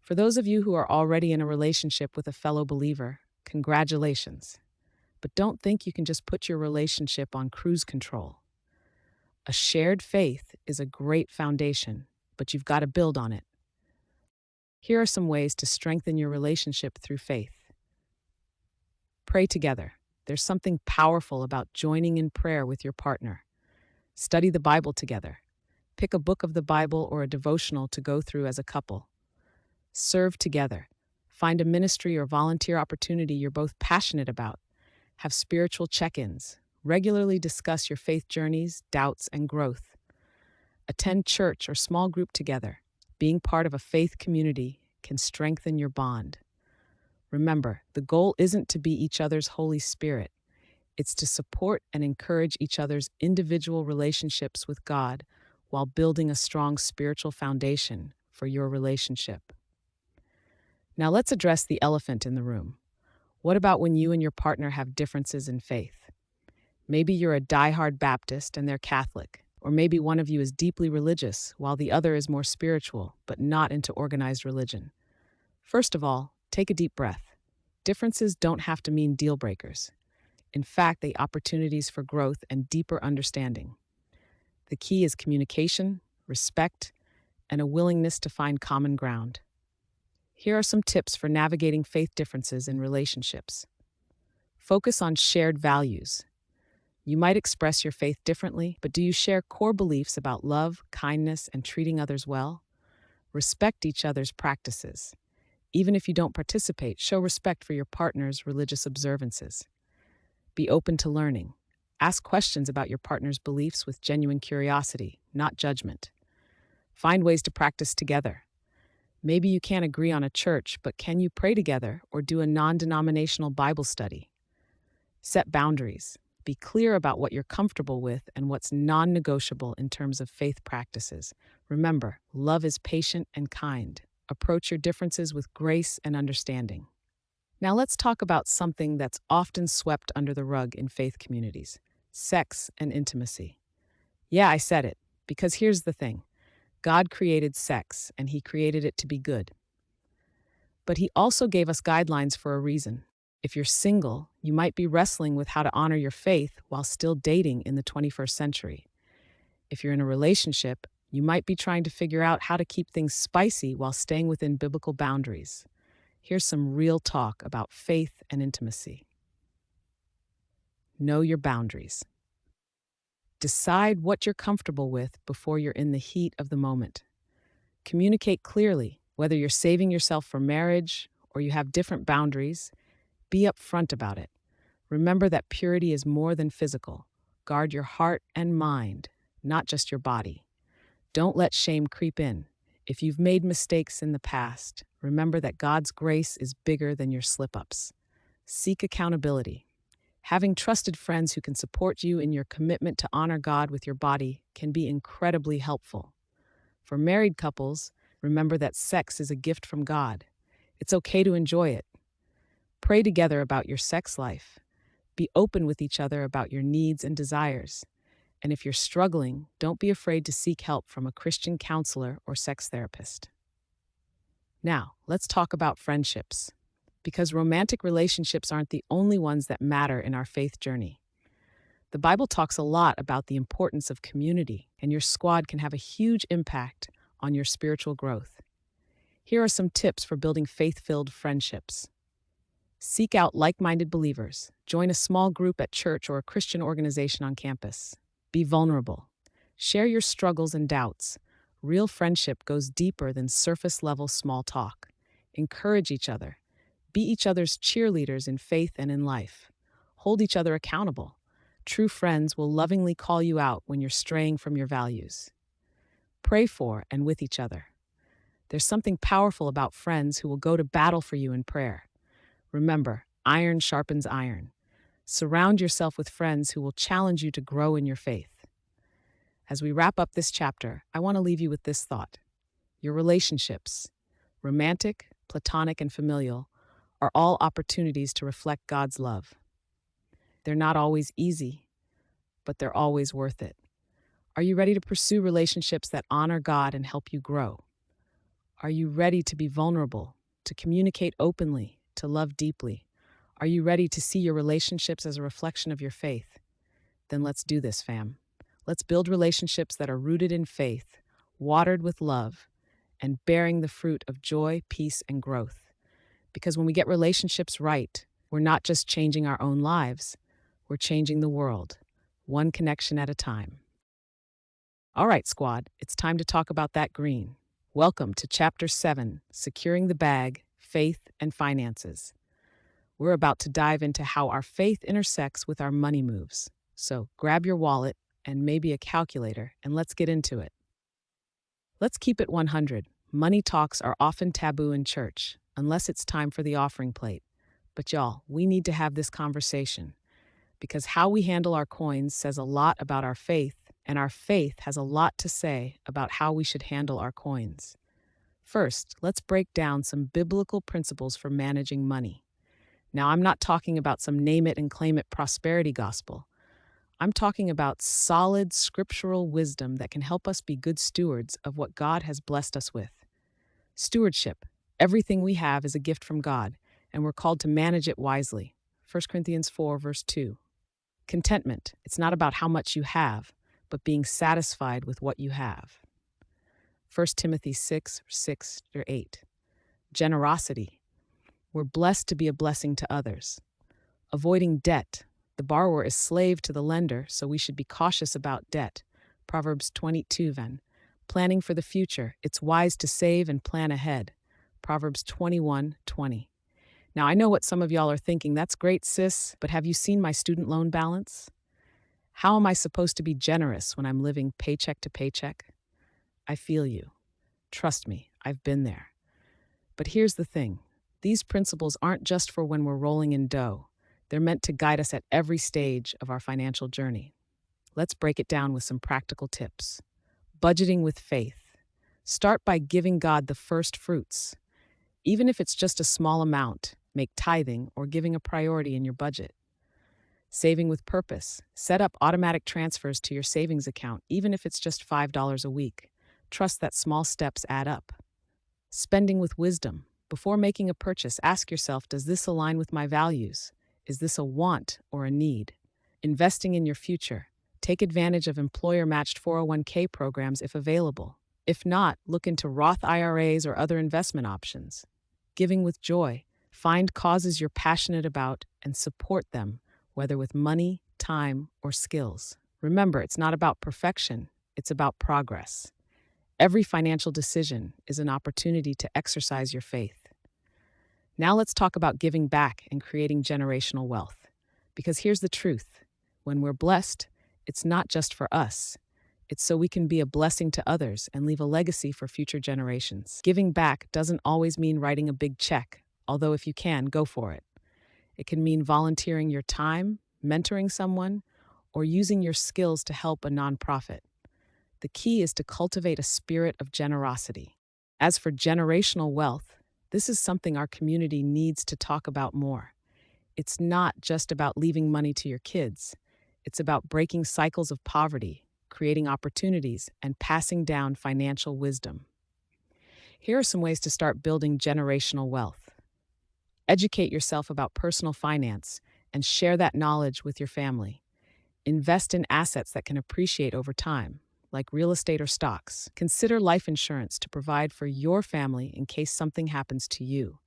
For those of you who are already in a relationship with a fellow believer, congratulations. But don't think you can just put your relationship on cruise control. A shared faith is a great foundation, but you've got to build on it. Here are some ways to strengthen your relationship through faith. Pray together. There's something powerful about joining in prayer with your partner. Study the Bible together. Pick a book of the Bible or a devotional to go through as a couple. Serve together. Find a ministry or volunteer opportunity you're both passionate about. Have spiritual check-ins. Regularly discuss your faith journeys, doubts, and growth. Attend church or small group together. Being part of a faith community can strengthen your bond. Remember, the goal isn't to be each other's Holy Spirit. It's to support and encourage each other's individual relationships with God while building a strong spiritual foundation for your relationship. Now let's address the elephant in the room. What about when you and your partner have differences in faith? Maybe you're a diehard Baptist and they're Catholic, or maybe one of you is deeply religious while the other is more spiritual, but not into organized religion. First of all, take a deep breath. Differences don't have to mean deal breakers. In fact, they opportunities for growth and deeper understanding. The key is communication, respect, and a willingness to find common ground. Here are some tips for navigating faith differences in relationships. Focus on shared values. You might express your faith differently, but do you share core beliefs about love, kindness, and treating others well? Respect each other's practices. Even if you don't participate, show respect for your partner's religious observances. Be open to learning. Ask questions about your partner's beliefs with genuine curiosity, not judgment. Find ways to practice together. Maybe you can't agree on a church, but can you pray together or do a non-denominational Bible study? Set boundaries. Be clear about what you're comfortable with and what's non-negotiable in terms of faith practices. Remember, love is patient and kind. Approach your differences with grace and understanding. Now let's talk about something that's often swept under the rug in faith communities: sex and intimacy. Yeah, I said it, because here's the thing. God created sex, and He created it to be good. But He also gave us guidelines for a reason. If you're single, you might be wrestling with how to honor your faith while still dating in the 21st century. If you're in a relationship, you might be trying to figure out how to keep things spicy while staying within biblical boundaries. Here's some real talk about faith and intimacy. Know your boundaries. Decide what you're comfortable with before you're in the heat of the moment. Communicate clearly, whether you're saving yourself for marriage or you have different boundaries. Be upfront about it. Remember that purity is more than physical. Guard your heart and mind, not just your body. Don't let shame creep in. If you've made mistakes in the past, remember that God's grace is bigger than your slip ups. Seek accountability. Having trusted friends who can support you in your commitment to honor God with your body can be incredibly helpful. For married couples, remember that sex is a gift from God. It's okay to enjoy it. Pray together about your sex life. Be open with each other about your needs and desires. And if you're struggling, don't be afraid to seek help from a Christian counselor or sex therapist. Now, let's talk about friendships. Because romantic relationships aren't the only ones that matter in our faith journey. The Bible talks a lot about the importance of community, and your squad can have a huge impact on your spiritual growth. Here are some tips for building faith-filled friendships. Seek out like-minded believers. Join a small group at church or a Christian organization on campus. Be vulnerable. Share your struggles and doubts. Real friendship goes deeper than surface-level small talk. Encourage each other. Be each other's cheerleaders in faith and in life. Hold each other accountable. True friends will lovingly call you out when you're straying from your values. Pray for and with each other. There's something powerful about friends who will go to battle for you in prayer. Remember, iron sharpens iron. Surround yourself with friends who will challenge you to grow in your faith. As we wrap up this chapter, I want to leave you with this thought. Your relationships, romantic, platonic, and familial, are all opportunities to reflect God's love. They're not always easy, but they're always worth it. Are you ready to pursue relationships that honor God and help you grow? Are you ready to be vulnerable, to communicate openly, to love deeply? Are you ready to see your relationships as a reflection of your faith? Then let's do this, fam. Let's build relationships that are rooted in faith, watered with love, and bearing the fruit of joy, peace, and growth. Because when we get relationships right, we're not just changing our own lives, we're changing the world, one connection at a time. All right, squad, it's time to talk about that green. Welcome to Chapter 7, Securing the Bag, Faith and Finances. We're about to dive into how our faith intersects with our money moves. So grab your wallet and maybe a calculator, and let's get into it. Let's keep it 100. Money talks are often taboo in church, unless it's time for the offering plate. But y'all, we need to have this conversation, because how we handle our coins says a lot about our faith, and our faith has a lot to say about how we should handle our coins. First, let's break down some biblical principles for managing money. Now, I'm not talking about some name it and claim it prosperity gospel. I'm talking about solid scriptural wisdom that can help us be good stewards of what God has blessed us with. Stewardship. Everything we have is a gift from God, and we're called to manage it wisely. 1 Corinthians 4, verse 2. Contentment. It's not about how much you have, but being satisfied with what you have. 1 Timothy 6, 6-8. Generosity. We're blessed to be a blessing to others. Avoiding debt. The borrower is slave to the lender, so we should be cautious about debt. Proverbs 22, then. Planning for the future. It's wise to save and plan ahead. Proverbs 21:20. Now, I know what some of y'all are thinking. That's great, sis, but have you seen my student loan balance? How am I supposed to be generous when I'm living paycheck to paycheck? I feel you. Trust me, I've been there. But here's the thing. These principles aren't just for when we're rolling in dough. They're meant to guide us at every stage of our financial journey. Let's break it down with some practical tips. Budgeting with faith. Start by giving God the first fruits. Even if it's just a small amount, make tithing or giving a priority in your budget. Saving with purpose. Set up automatic transfers to your savings account, even if it's just $5 a week. Trust that small steps add up. Spending with wisdom. Before making a purchase, ask yourself, does this align with my values? Is this a want or a need? Investing in your future. Take advantage of employer-matched 401k programs if available. If not, look into Roth IRAs or other investment options. Giving with joy. Find causes you're passionate about and support them, whether with money, time, or skills. Remember, it's not about perfection, it's about progress. Every financial decision is an opportunity to exercise your faith. Now let's talk about giving back and creating generational wealth. Because here's the truth. When we're blessed, it's not just for us. It's so we can be a blessing to others and leave a legacy for future generations. Giving back doesn't always mean writing a big check, although if you can, go for it. It can mean volunteering your time, mentoring someone, or using your skills to help a nonprofit. The key is to cultivate a spirit of generosity. As for generational wealth, this is something our community needs to talk about more. It's not just about leaving money to your kids. It's about breaking cycles of poverty, creating opportunities, and passing down financial wisdom. Here are some ways to start building generational wealth. Educate yourself about personal finance and share that knowledge with your family. Invest in assets that can appreciate over time, like real estate or stocks. Consider life insurance to provide for your family in case something happens to you.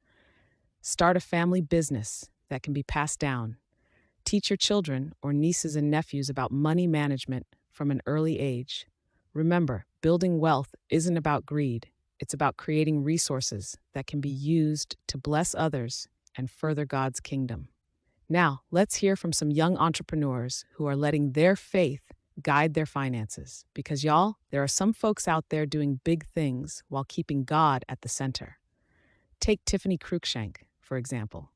Start a family business that can be passed down. Teach your children or nieces and nephews about money management from an early age. Remember, building wealth isn't about greed. It's about creating resources that can be used to bless others and further God's kingdom. Now, let's hear from some young entrepreneurs who are letting their faith guide their finances. Because, y'all, there are some folks out there doing big things while keeping God at the center. Take Tiffany Cruikshank, for example.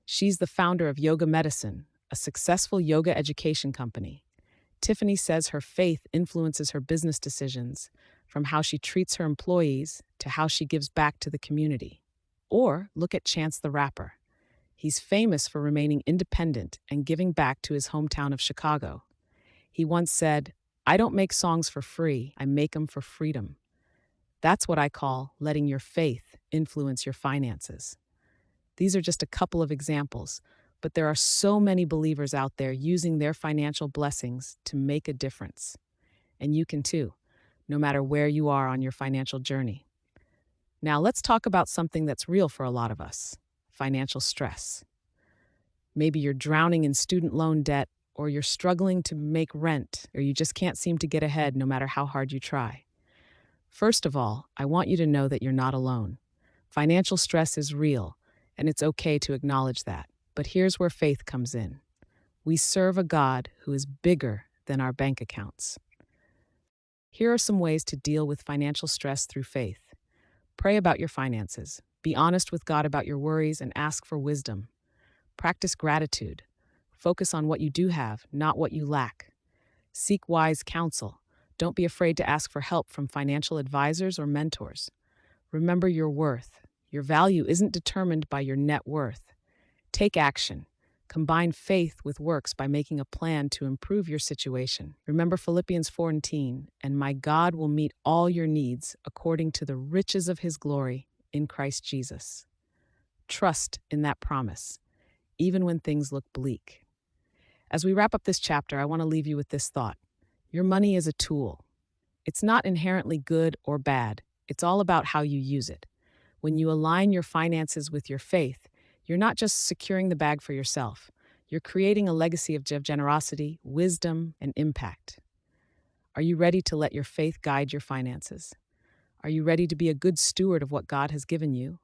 She's the founder of Yoga Medicine, a successful yoga education company. Tiffany says her faith influences her business decisions, from how she treats her employees to how she gives back to the community. Or look at Chance the Rapper. He's famous for remaining independent and giving back to his hometown of Chicago. He once said, "I don't make songs for free, I make them for freedom." That's what I call letting your faith influence your finances. These are just a couple of examples, but there are so many believers out there using their financial blessings to make a difference. And you can too, no matter where you are on your financial journey. Now let's talk about something that's real for a lot of us: financial stress. Maybe you're drowning in student loan debt, or you're struggling to make rent, or you just can't seem to get ahead no matter how hard you try. First of all, I want you to know that you're not alone. Financial stress is real, and it's okay to acknowledge that. But here's where faith comes in. We serve a God who is bigger than our bank accounts. Here are some ways to deal with financial stress through faith. Pray about your finances. Be honest with God about your worries and ask for wisdom. Practice gratitude. Focus on what you do have, not what you lack. Seek wise counsel. Don't be afraid to ask for help from financial advisors or mentors. Remember your worth. Your value isn't determined by your net worth. Take action. Combine faith with works by making a plan to improve your situation. Remember Philippians 4:18, "And my God will meet all your needs according to the riches of his glory in Christ Jesus." Trust in that promise, even when things look bleak. As we wrap up this chapter, I want to leave you with this thought. Your money is a tool. It's not inherently good or bad. It's all about how you use it. When you align your finances with your faith, you're not just securing the bag for yourself. You're creating a legacy of generosity, wisdom, and impact. Are you ready to let your faith guide your finances? Are you ready to be a good steward of what God has given you?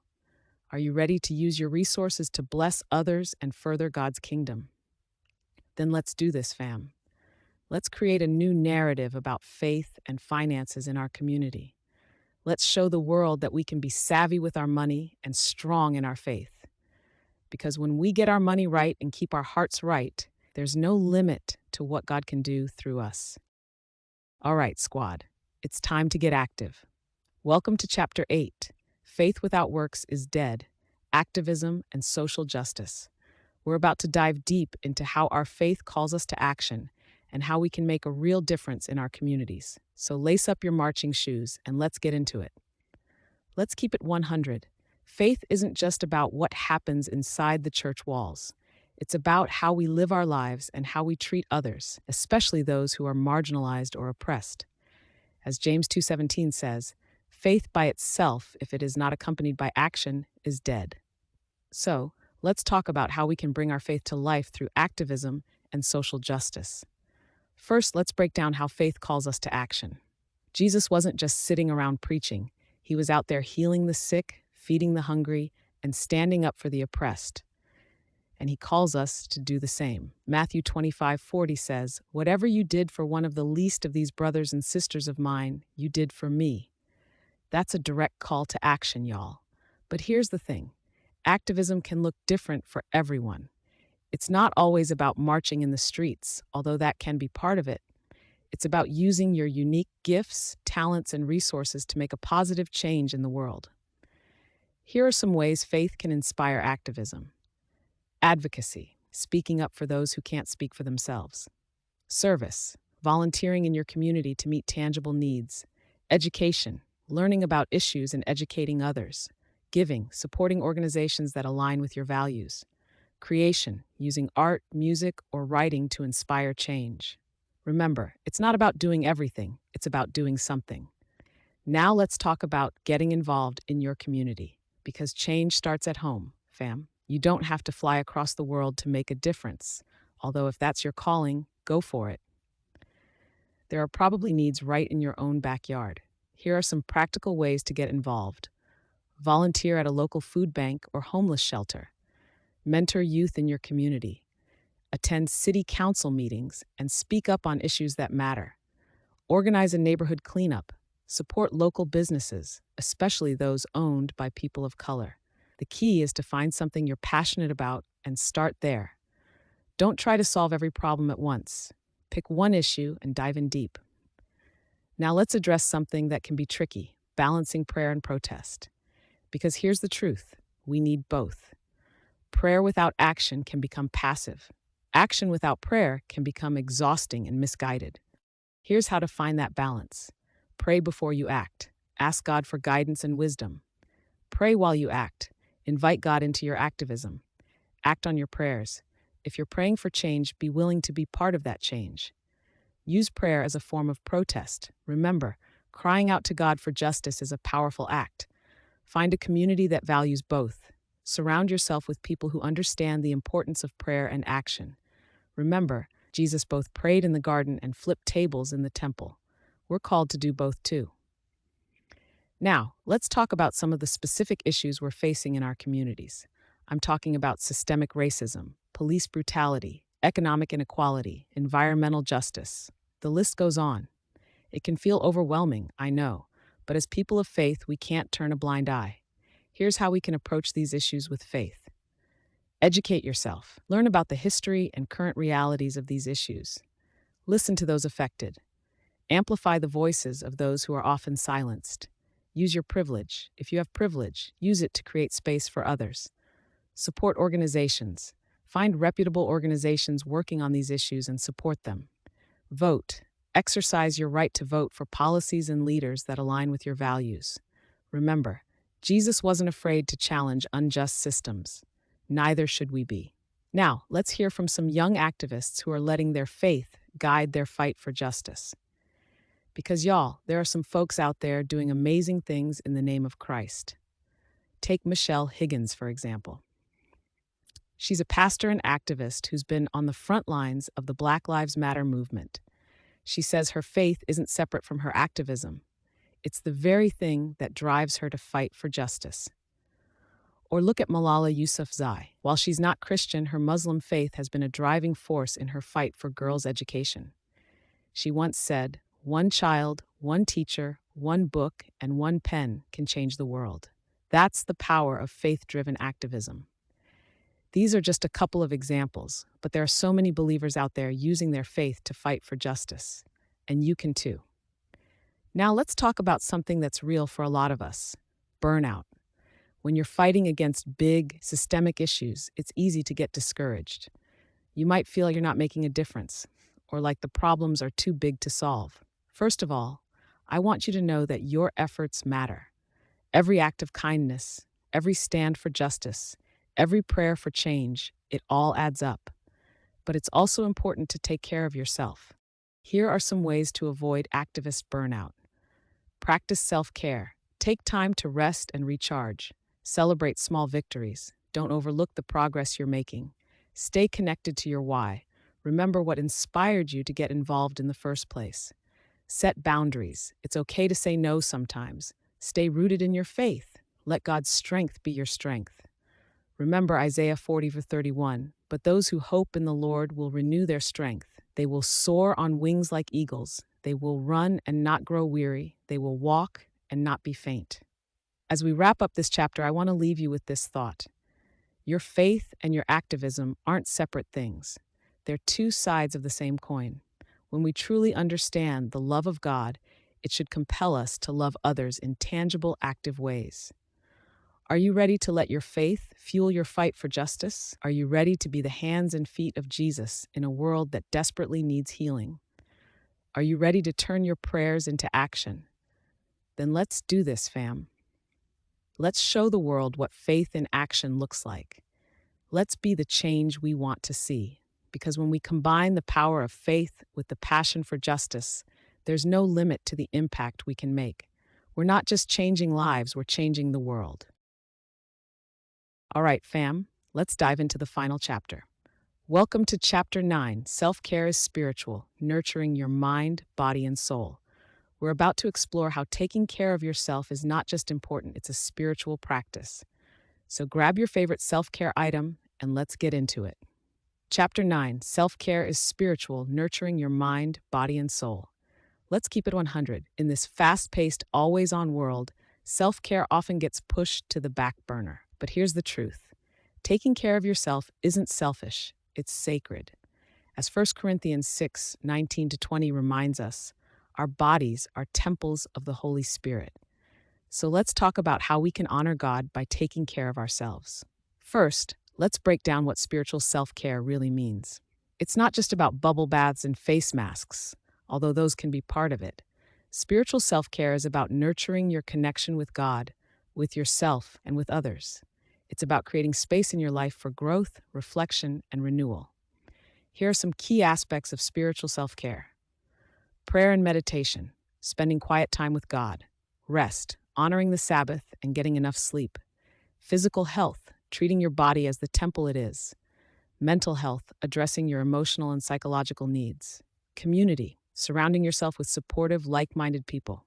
Are you ready to use your resources to bless others and further God's kingdom? Then let's do this, fam. Let's create a new narrative about faith and finances in our community. Let's show the world that we can be savvy with our money and strong in our faith. Because when we get our money right and keep our hearts right, there's no limit to what God can do through us. All right, squad, it's time to get active. Welcome to Chapter 8, Faith Without Works is Dead, Activism and Social Justice. We're about to dive deep into how our faith calls us to action and how we can make a real difference in our communities. So lace up your marching shoes and let's get into it. Let's keep it 100. Faith isn't just about what happens inside the church walls. It's about how we live our lives and how we treat others, especially those who are marginalized or oppressed. As James 2:17 says, faith by itself, if it is not accompanied by action, is dead. So, let's talk about how we can bring our faith to life through activism and social justice. First, let's break down how faith calls us to action. Jesus wasn't just sitting around preaching. He was out there healing the sick, feeding the hungry, and standing up for the oppressed. and he calls us to do the same. Matthew 25:40 says, "Whatever you did for one of the least of these brothers and sisters of mine, you did for me." That's a direct call to action, y'all. But here's the thing. Activism can look different for everyone. It's not always about marching in the streets, although that can be part of it. It's about using your unique gifts, talents, and resources to make a positive change in the world. Here are some ways faith can inspire activism. Advocacy, speaking up for those who can't speak for themselves. Service, volunteering in your community to meet tangible needs. Education, learning about issues and educating others. Giving, supporting organizations that align with your values. Creation, using art, music, or writing to inspire change. Remember, it's not about doing everything, it's about doing something. Now let's talk about getting involved in your community, because change starts at home, fam. You don't have to fly across the world to make a difference, although if that's your calling, go for it. There are probably needs right in your own backyard. Here are some practical ways to get involved. Volunteer at a local food bank or homeless shelter. Mentor youth in your community. Attend city council meetings and speak up on issues that matter. Organize a neighborhood cleanup. Support local businesses, especially those owned by people of color. The key is to find something you're passionate about and start there. Don't try to solve every problem at once. Pick one issue and dive in deep. Now let's address something that can be tricky, balancing prayer and protest. Because here's the truth, we need both. Prayer without action can become passive. Action without prayer can become exhausting and misguided. Here's how to find that balance. Pray before you act. Ask God for guidance and wisdom. Pray while you act. Invite God into your activism. Act on your prayers. If you're praying for change, be willing to be part of that change. Use prayer as a form of protest. Remember, crying out to God for justice is a powerful act. Find a community that values both. Surround yourself with people who understand the importance of prayer and action. Remember, Jesus both prayed in the garden and flipped tables in the temple. We're called to do both too. Now, let's talk about some of the specific issues we're facing in our communities. I'm talking about systemic racism, police brutality, economic inequality, environmental justice. The list goes on. It can feel overwhelming, I know, but as people of faith, we can't turn a blind eye. Here's how we can approach these issues with faith. Educate yourself. Learn about the history and current realities of these issues. Listen to those affected. Amplify the voices of those who are often silenced. Use your privilege. If you have privilege, use it to create space for others. Support organizations. Find reputable organizations working on these issues and support them. Vote. Exercise your right to vote for policies and leaders that align with your values. Remember, Jesus wasn't afraid to challenge unjust systems. Neither should we be. Now, let's hear from some young activists who are letting their faith guide their fight for justice. Because y'all, there are some folks out there doing amazing things in the name of Christ. Take Michelle Higgins, for example. She's a pastor and activist who's been on the front lines of the Black Lives Matter movement. She says her faith isn't separate from her activism. It's the very thing that drives her to fight for justice. Or look at Malala Yousafzai. While she's not Christian, her Muslim faith has been a driving force in her fight for girls' education. She once said, "One child, one teacher, one book, and one pen can change the world." That's the power of faith-driven activism. These are just a couple of examples, but there are so many believers out there using their faith to fight for justice. And you can too. Now let's talk about something that's real for a lot of us: burnout. When you're fighting against big, systemic issues, it's easy to get discouraged. You might feel you're not making a difference, or like the problems are too big to solve. First of all, I want you to know that your efforts matter. Every act of kindness, every stand for justice, every prayer for change, it all adds up. But it's also important to take care of yourself. Here are some ways to avoid activist burnout. Practice self-care. Take time to rest and recharge. Celebrate small victories. Don't overlook the progress you're making. Stay connected to your why. Remember what inspired you to get involved in the first place. Set boundaries. It's okay to say no sometimes. Stay rooted in your faith. Let God's strength be your strength. Remember Isaiah 40:31. But those who hope in the Lord will renew their strength. They will soar on wings like eagles. They will run and not grow weary. They will walk and not be faint. As we wrap up this chapter, I want to leave you with this thought. Your faith and your activism aren't separate things. They're two sides of the same coin. When we truly understand the love of God, it should compel us to love others in tangible, active ways. Are you ready to let your faith fuel your fight for justice? Are you ready to be the hands and feet of Jesus in a world that desperately needs healing? Are you ready to turn your prayers into action? Then let's do this, fam. Let's show the world what faith in action looks like. Let's be the change we want to see. Because when we combine the power of faith with the passion for justice, there's no limit to the impact we can make. We're not just changing lives, we're changing the world. All right, fam, let's dive into the final chapter. Welcome to Chapter 9, Self-Care is Spiritual, Nurturing Your Mind, Body, and Soul. We're about to explore how taking care of yourself is not just important, it's a spiritual practice. So grab your favorite self-care item and let's get into it. Chapter 9, Self-Care is Spiritual, Nurturing Your Mind, Body, and Soul. Let's keep it 100. In this fast-paced, always-on world, self-care often gets pushed to the back burner. But here's the truth. Taking care of yourself isn't selfish, it's sacred. As 1 Corinthians 6:19-20 reminds us, our bodies are temples of the Holy Spirit. So let's talk about how we can honor God by taking care of ourselves. First, let's break down what spiritual self-care really means. It's not just about bubble baths and face masks, although those can be part of it. Spiritual self-care is about nurturing your connection with God, with yourself, and with others. It's about creating space in your life for growth, reflection, and renewal. Here are some key aspects of spiritual self-care. Prayer and meditation, spending quiet time with God. Rest, honoring the Sabbath and getting enough sleep. Physical health, treating your body as the temple it is. Mental health, addressing your emotional and psychological needs. Community, surrounding yourself with supportive, like-minded people.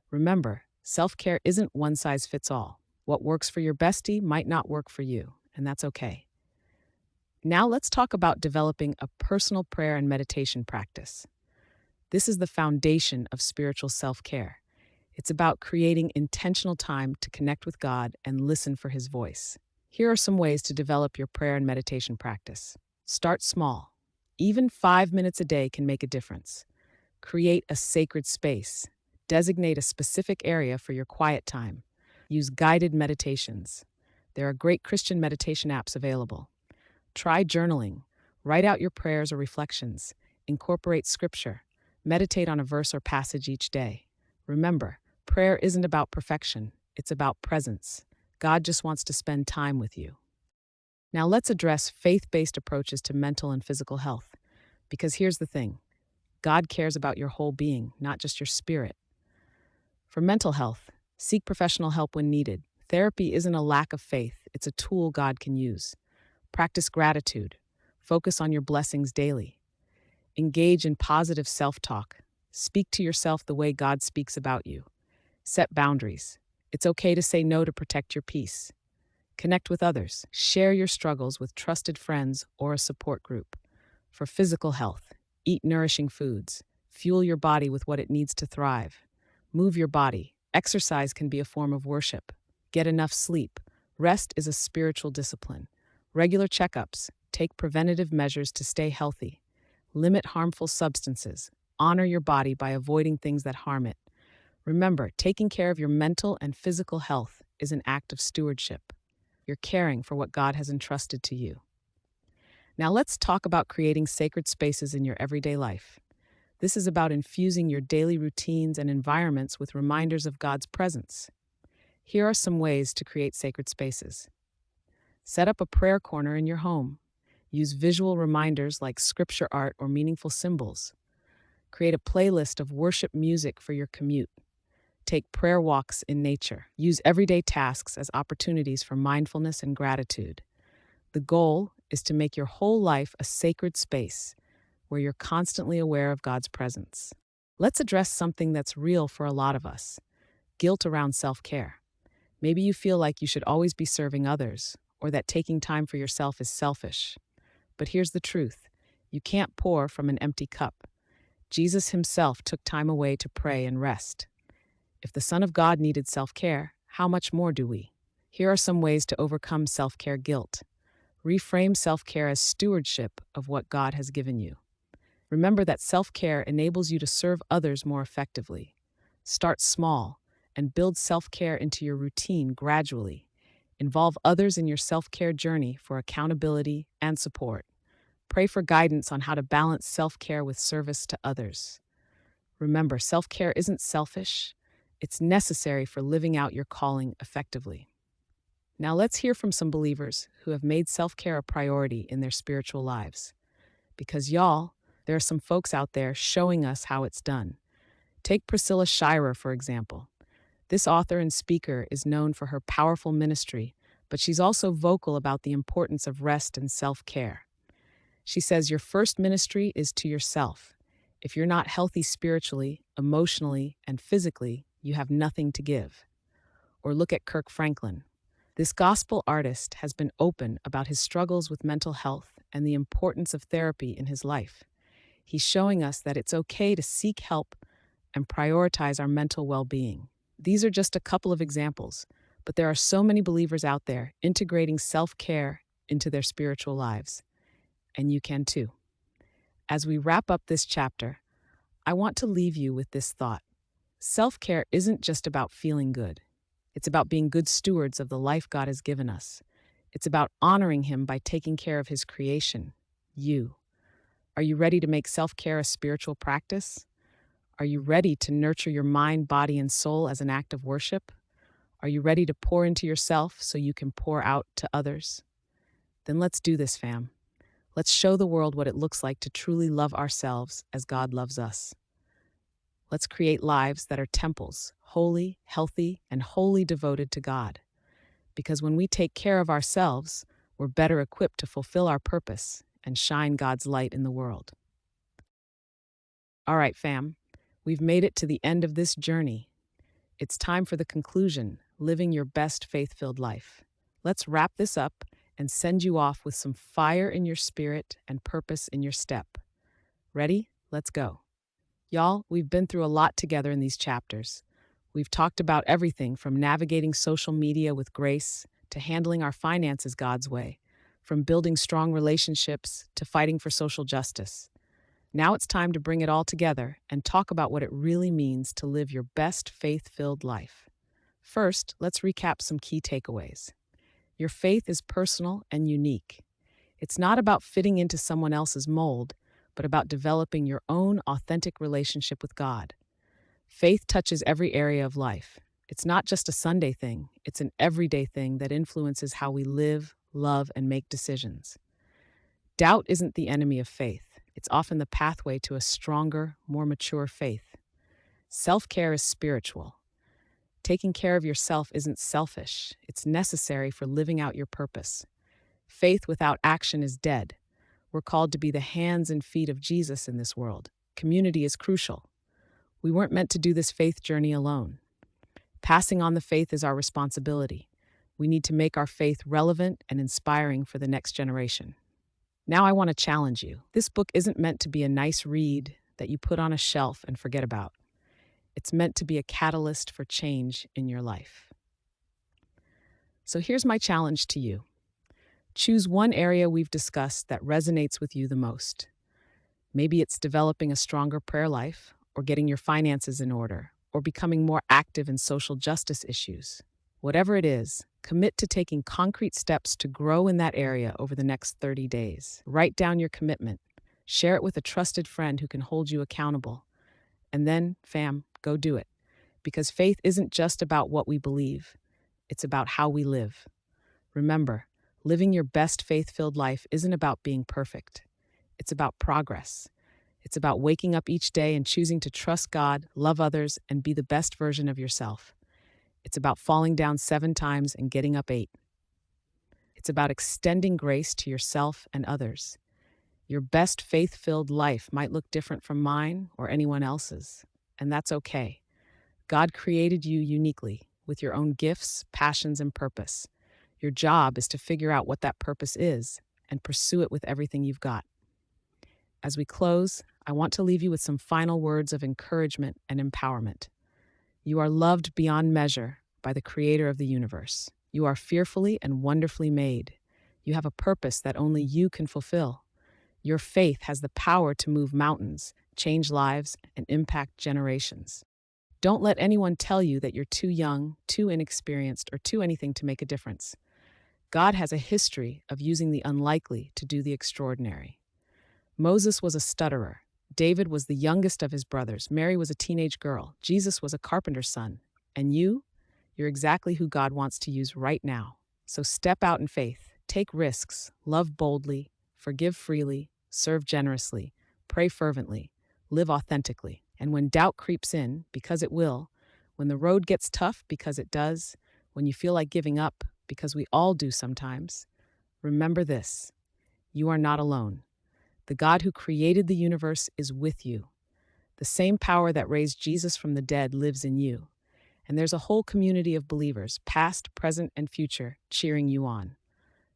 Remember, self-care isn't one size fits all. What works for your bestie might not work for you, and that's okay. Now let's talk about developing a personal prayer and meditation practice. This is the foundation of spiritual self-care. It's about creating intentional time to connect with God and listen for His voice. Here are some ways to develop your prayer and meditation practice. Start small. Even 5 minutes a day can make a difference. Create a sacred space. Designate a specific area for your quiet time. Use guided meditations. There are great Christian meditation apps available. Try journaling. Write out your prayers or reflections. Incorporate scripture. Meditate on a verse or passage each day. Remember, prayer isn't about perfection, it's about presence. God just wants to spend time with you. Now let's address faith-based approaches to mental and physical health. Because here's the thing, God cares about your whole being, not just your spirit. For mental health, seek professional help when needed. Therapy isn't a lack of faith, it's a tool God can use. Practice gratitude. Focus on your blessings daily. Engage in positive self-talk. Speak to yourself the way God speaks about you. Set boundaries. It's okay to say no to protect your peace. Connect with others. Share your struggles with trusted friends or a support group. For physical health, eat nourishing foods. Fuel your body with what it needs to thrive. Move your body. Exercise can be a form of worship. Get enough sleep. Rest is a spiritual discipline. Regular checkups. Take preventative measures to stay healthy. Limit harmful substances. Honor your body by avoiding things that harm it. Remember, taking care of your mental and physical health is an act of stewardship. You're caring for what God has entrusted to you. Now let's talk about creating sacred spaces in your everyday life. This is about infusing your daily routines and environments with reminders of God's presence. Here are some ways to create sacred spaces. Set up a prayer corner in your home. Use visual reminders like scripture art or meaningful symbols. Create a playlist of worship music for your commute. Take prayer walks in nature. Use everyday tasks as opportunities for mindfulness and gratitude. The goal is to make your whole life a sacred space where you're constantly aware of God's presence. Let's address something that's real for a lot of us: guilt around self-care. Maybe you feel like you should always be serving others, or that taking time for yourself is selfish. But here's the truth: you can't pour from an empty cup. Jesus himself took time away to pray and rest. If the Son of God needed self care, how much more do we? Here are some ways to overcome self care guilt. Reframe self care as stewardship of what God has given you. Remember that self care enables you to serve others more effectively. Start small and build self care into your routine gradually. Involve others in your self care journey for accountability and support. Pray for guidance on how to balance self care with service to others. Remember, self care isn't selfish, it's necessary for living out your calling effectively. Now, let's hear from some believers who have made self care a priority in their spiritual lives. Because, y'all, there are some folks out there showing us how it's done. Take Priscilla Shirer, for example. This author and speaker is known for her powerful ministry, but she's also vocal about the importance of rest and self care. She says your first ministry is to yourself. If you're not healthy spiritually, emotionally, and physically, you have nothing to give. Or look at Kirk Franklin. This gospel artist has been open about his struggles with mental health and the importance of therapy in his life. He's showing us that it's okay to seek help and prioritize our mental well-being. These are just a couple of examples, but there are so many believers out there integrating self-care into their spiritual lives. And you can too. As we wrap up this chapter, I want to leave you with this thought. Self-care isn't just about feeling good. It's about being good stewards of the life God has given us. It's about honoring Him by taking care of His creation, you. Are you ready to make self-care a spiritual practice? Are you ready to nurture your mind, body, and soul as an act of worship? Are you ready to pour into yourself so you can pour out to others? Then let's do this, fam. Let's show the world what it looks like to truly love ourselves as God loves us. Let's create lives that are temples, holy, healthy, and wholly devoted to God. Because when we take care of ourselves, we're better equipped to fulfill our purpose and shine God's light in the world. All right, fam, we've made it to the end of this journey. It's time for the conclusion, living your best faith-filled life. Let's wrap this up and send you off with some fire in your spirit and purpose in your step. Ready? Let's go. Y'all, we've been through a lot together in these chapters. We've talked about everything from navigating social media with grace to handling our finances God's way, from building strong relationships to fighting for social justice. Now it's time to bring it all together and talk about what it really means to live your best faith-filled life. First, let's recap some key takeaways. Your faith is personal and unique. It's not about fitting into someone else's mold, but about developing your own authentic relationship with God. Faith touches every area of life. It's not just a Sunday thing, it's an everyday thing that influences how we live, love, and make decisions. Doubt isn't the enemy of faith. It's often the pathway to a stronger, more mature faith. Self-care is spiritual. Taking care of yourself isn't selfish. It's necessary for living out your purpose. Faith without action is dead. We're called to be the hands and feet of Jesus in this world. Community is crucial. We weren't meant to do this faith journey alone. Passing on the faith is our responsibility. We need to make our faith relevant and inspiring for the next generation. Now I want to challenge you. This book isn't meant to be a nice read that you put on a shelf and forget about. It's meant to be a catalyst for change in your life. So here's my challenge to you. Choose one area we've discussed that resonates with you the most. Maybe it's developing a stronger prayer life, or getting your finances in order, or becoming more active in social justice issues. Whatever it is, commit to taking concrete steps to grow in that area over the next 30 days. Write down your commitment. Share it with a trusted friend who can hold you accountable. And then, fam, go do it. Because faith isn't just about what we believe. It's about how we live. Remember, living your best faith-filled life isn't about being perfect. It's about progress. It's about waking up each day and choosing to trust God, love others, and be the best version of yourself. It's about falling down 7 times and getting up 8. It's about extending grace to yourself and others. Your best faith-filled life might look different from mine or anyone else's, and that's okay. God created you uniquely, with your own gifts, passions, and purpose. Your job is to figure out what that purpose is and pursue it with everything you've got. As we close, I want to leave you with some final words of encouragement and empowerment. You are loved beyond measure by the Creator of the universe. You are fearfully and wonderfully made. You have a purpose that only you can fulfill. Your faith has the power to move mountains, change lives, and impact generations. Don't let anyone tell you that you're too young, too inexperienced, or too anything to make a difference. God has a history of using the unlikely to do the extraordinary. Moses was a stutterer. David was the youngest of his brothers. Mary was a teenage girl. Jesus was a carpenter's son. And you're exactly who God wants to use right now. So step out in faith, take risks, love boldly, forgive freely, serve generously, pray fervently, live authentically. And when doubt creeps in, because it will, when the road gets tough, because it does, when you feel like giving up, because we all do sometimes, remember this: you are not alone. The God who created the universe is with you. The same power that raised Jesus from the dead lives in you. And there's a whole community of believers, past, present, and future, cheering you on.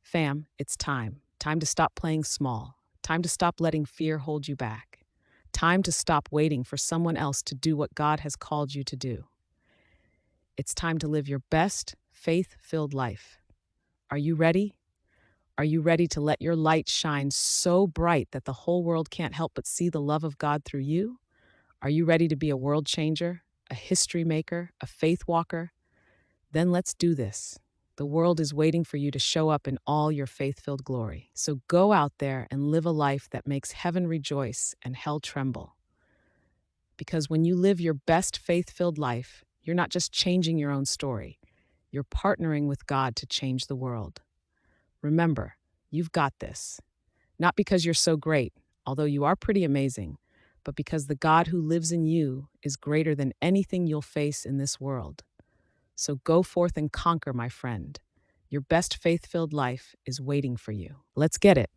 Fam, it's time. Time to stop playing small. Time to stop letting fear hold you back. Time to stop waiting for someone else to do what God has called you to do. It's time to live your best, faith-filled life. Are you ready? Are you ready to let your light shine so bright that the whole world can't help but see the love of God through you? Are you ready to be a world changer, a history maker, a faith walker? Then let's do this. The world is waiting for you to show up in all your faith-filled glory. So go out there and live a life that makes heaven rejoice and hell tremble. Because when you live your best faith-filled life, you're not just changing your own story. You're partnering with God to change the world. Remember, you've got this. Not because you're so great, although you are pretty amazing, but because the God who lives in you is greater than anything you'll face in this world. So go forth and conquer, my friend. Your best faith-filled life is waiting for you. Let's get it.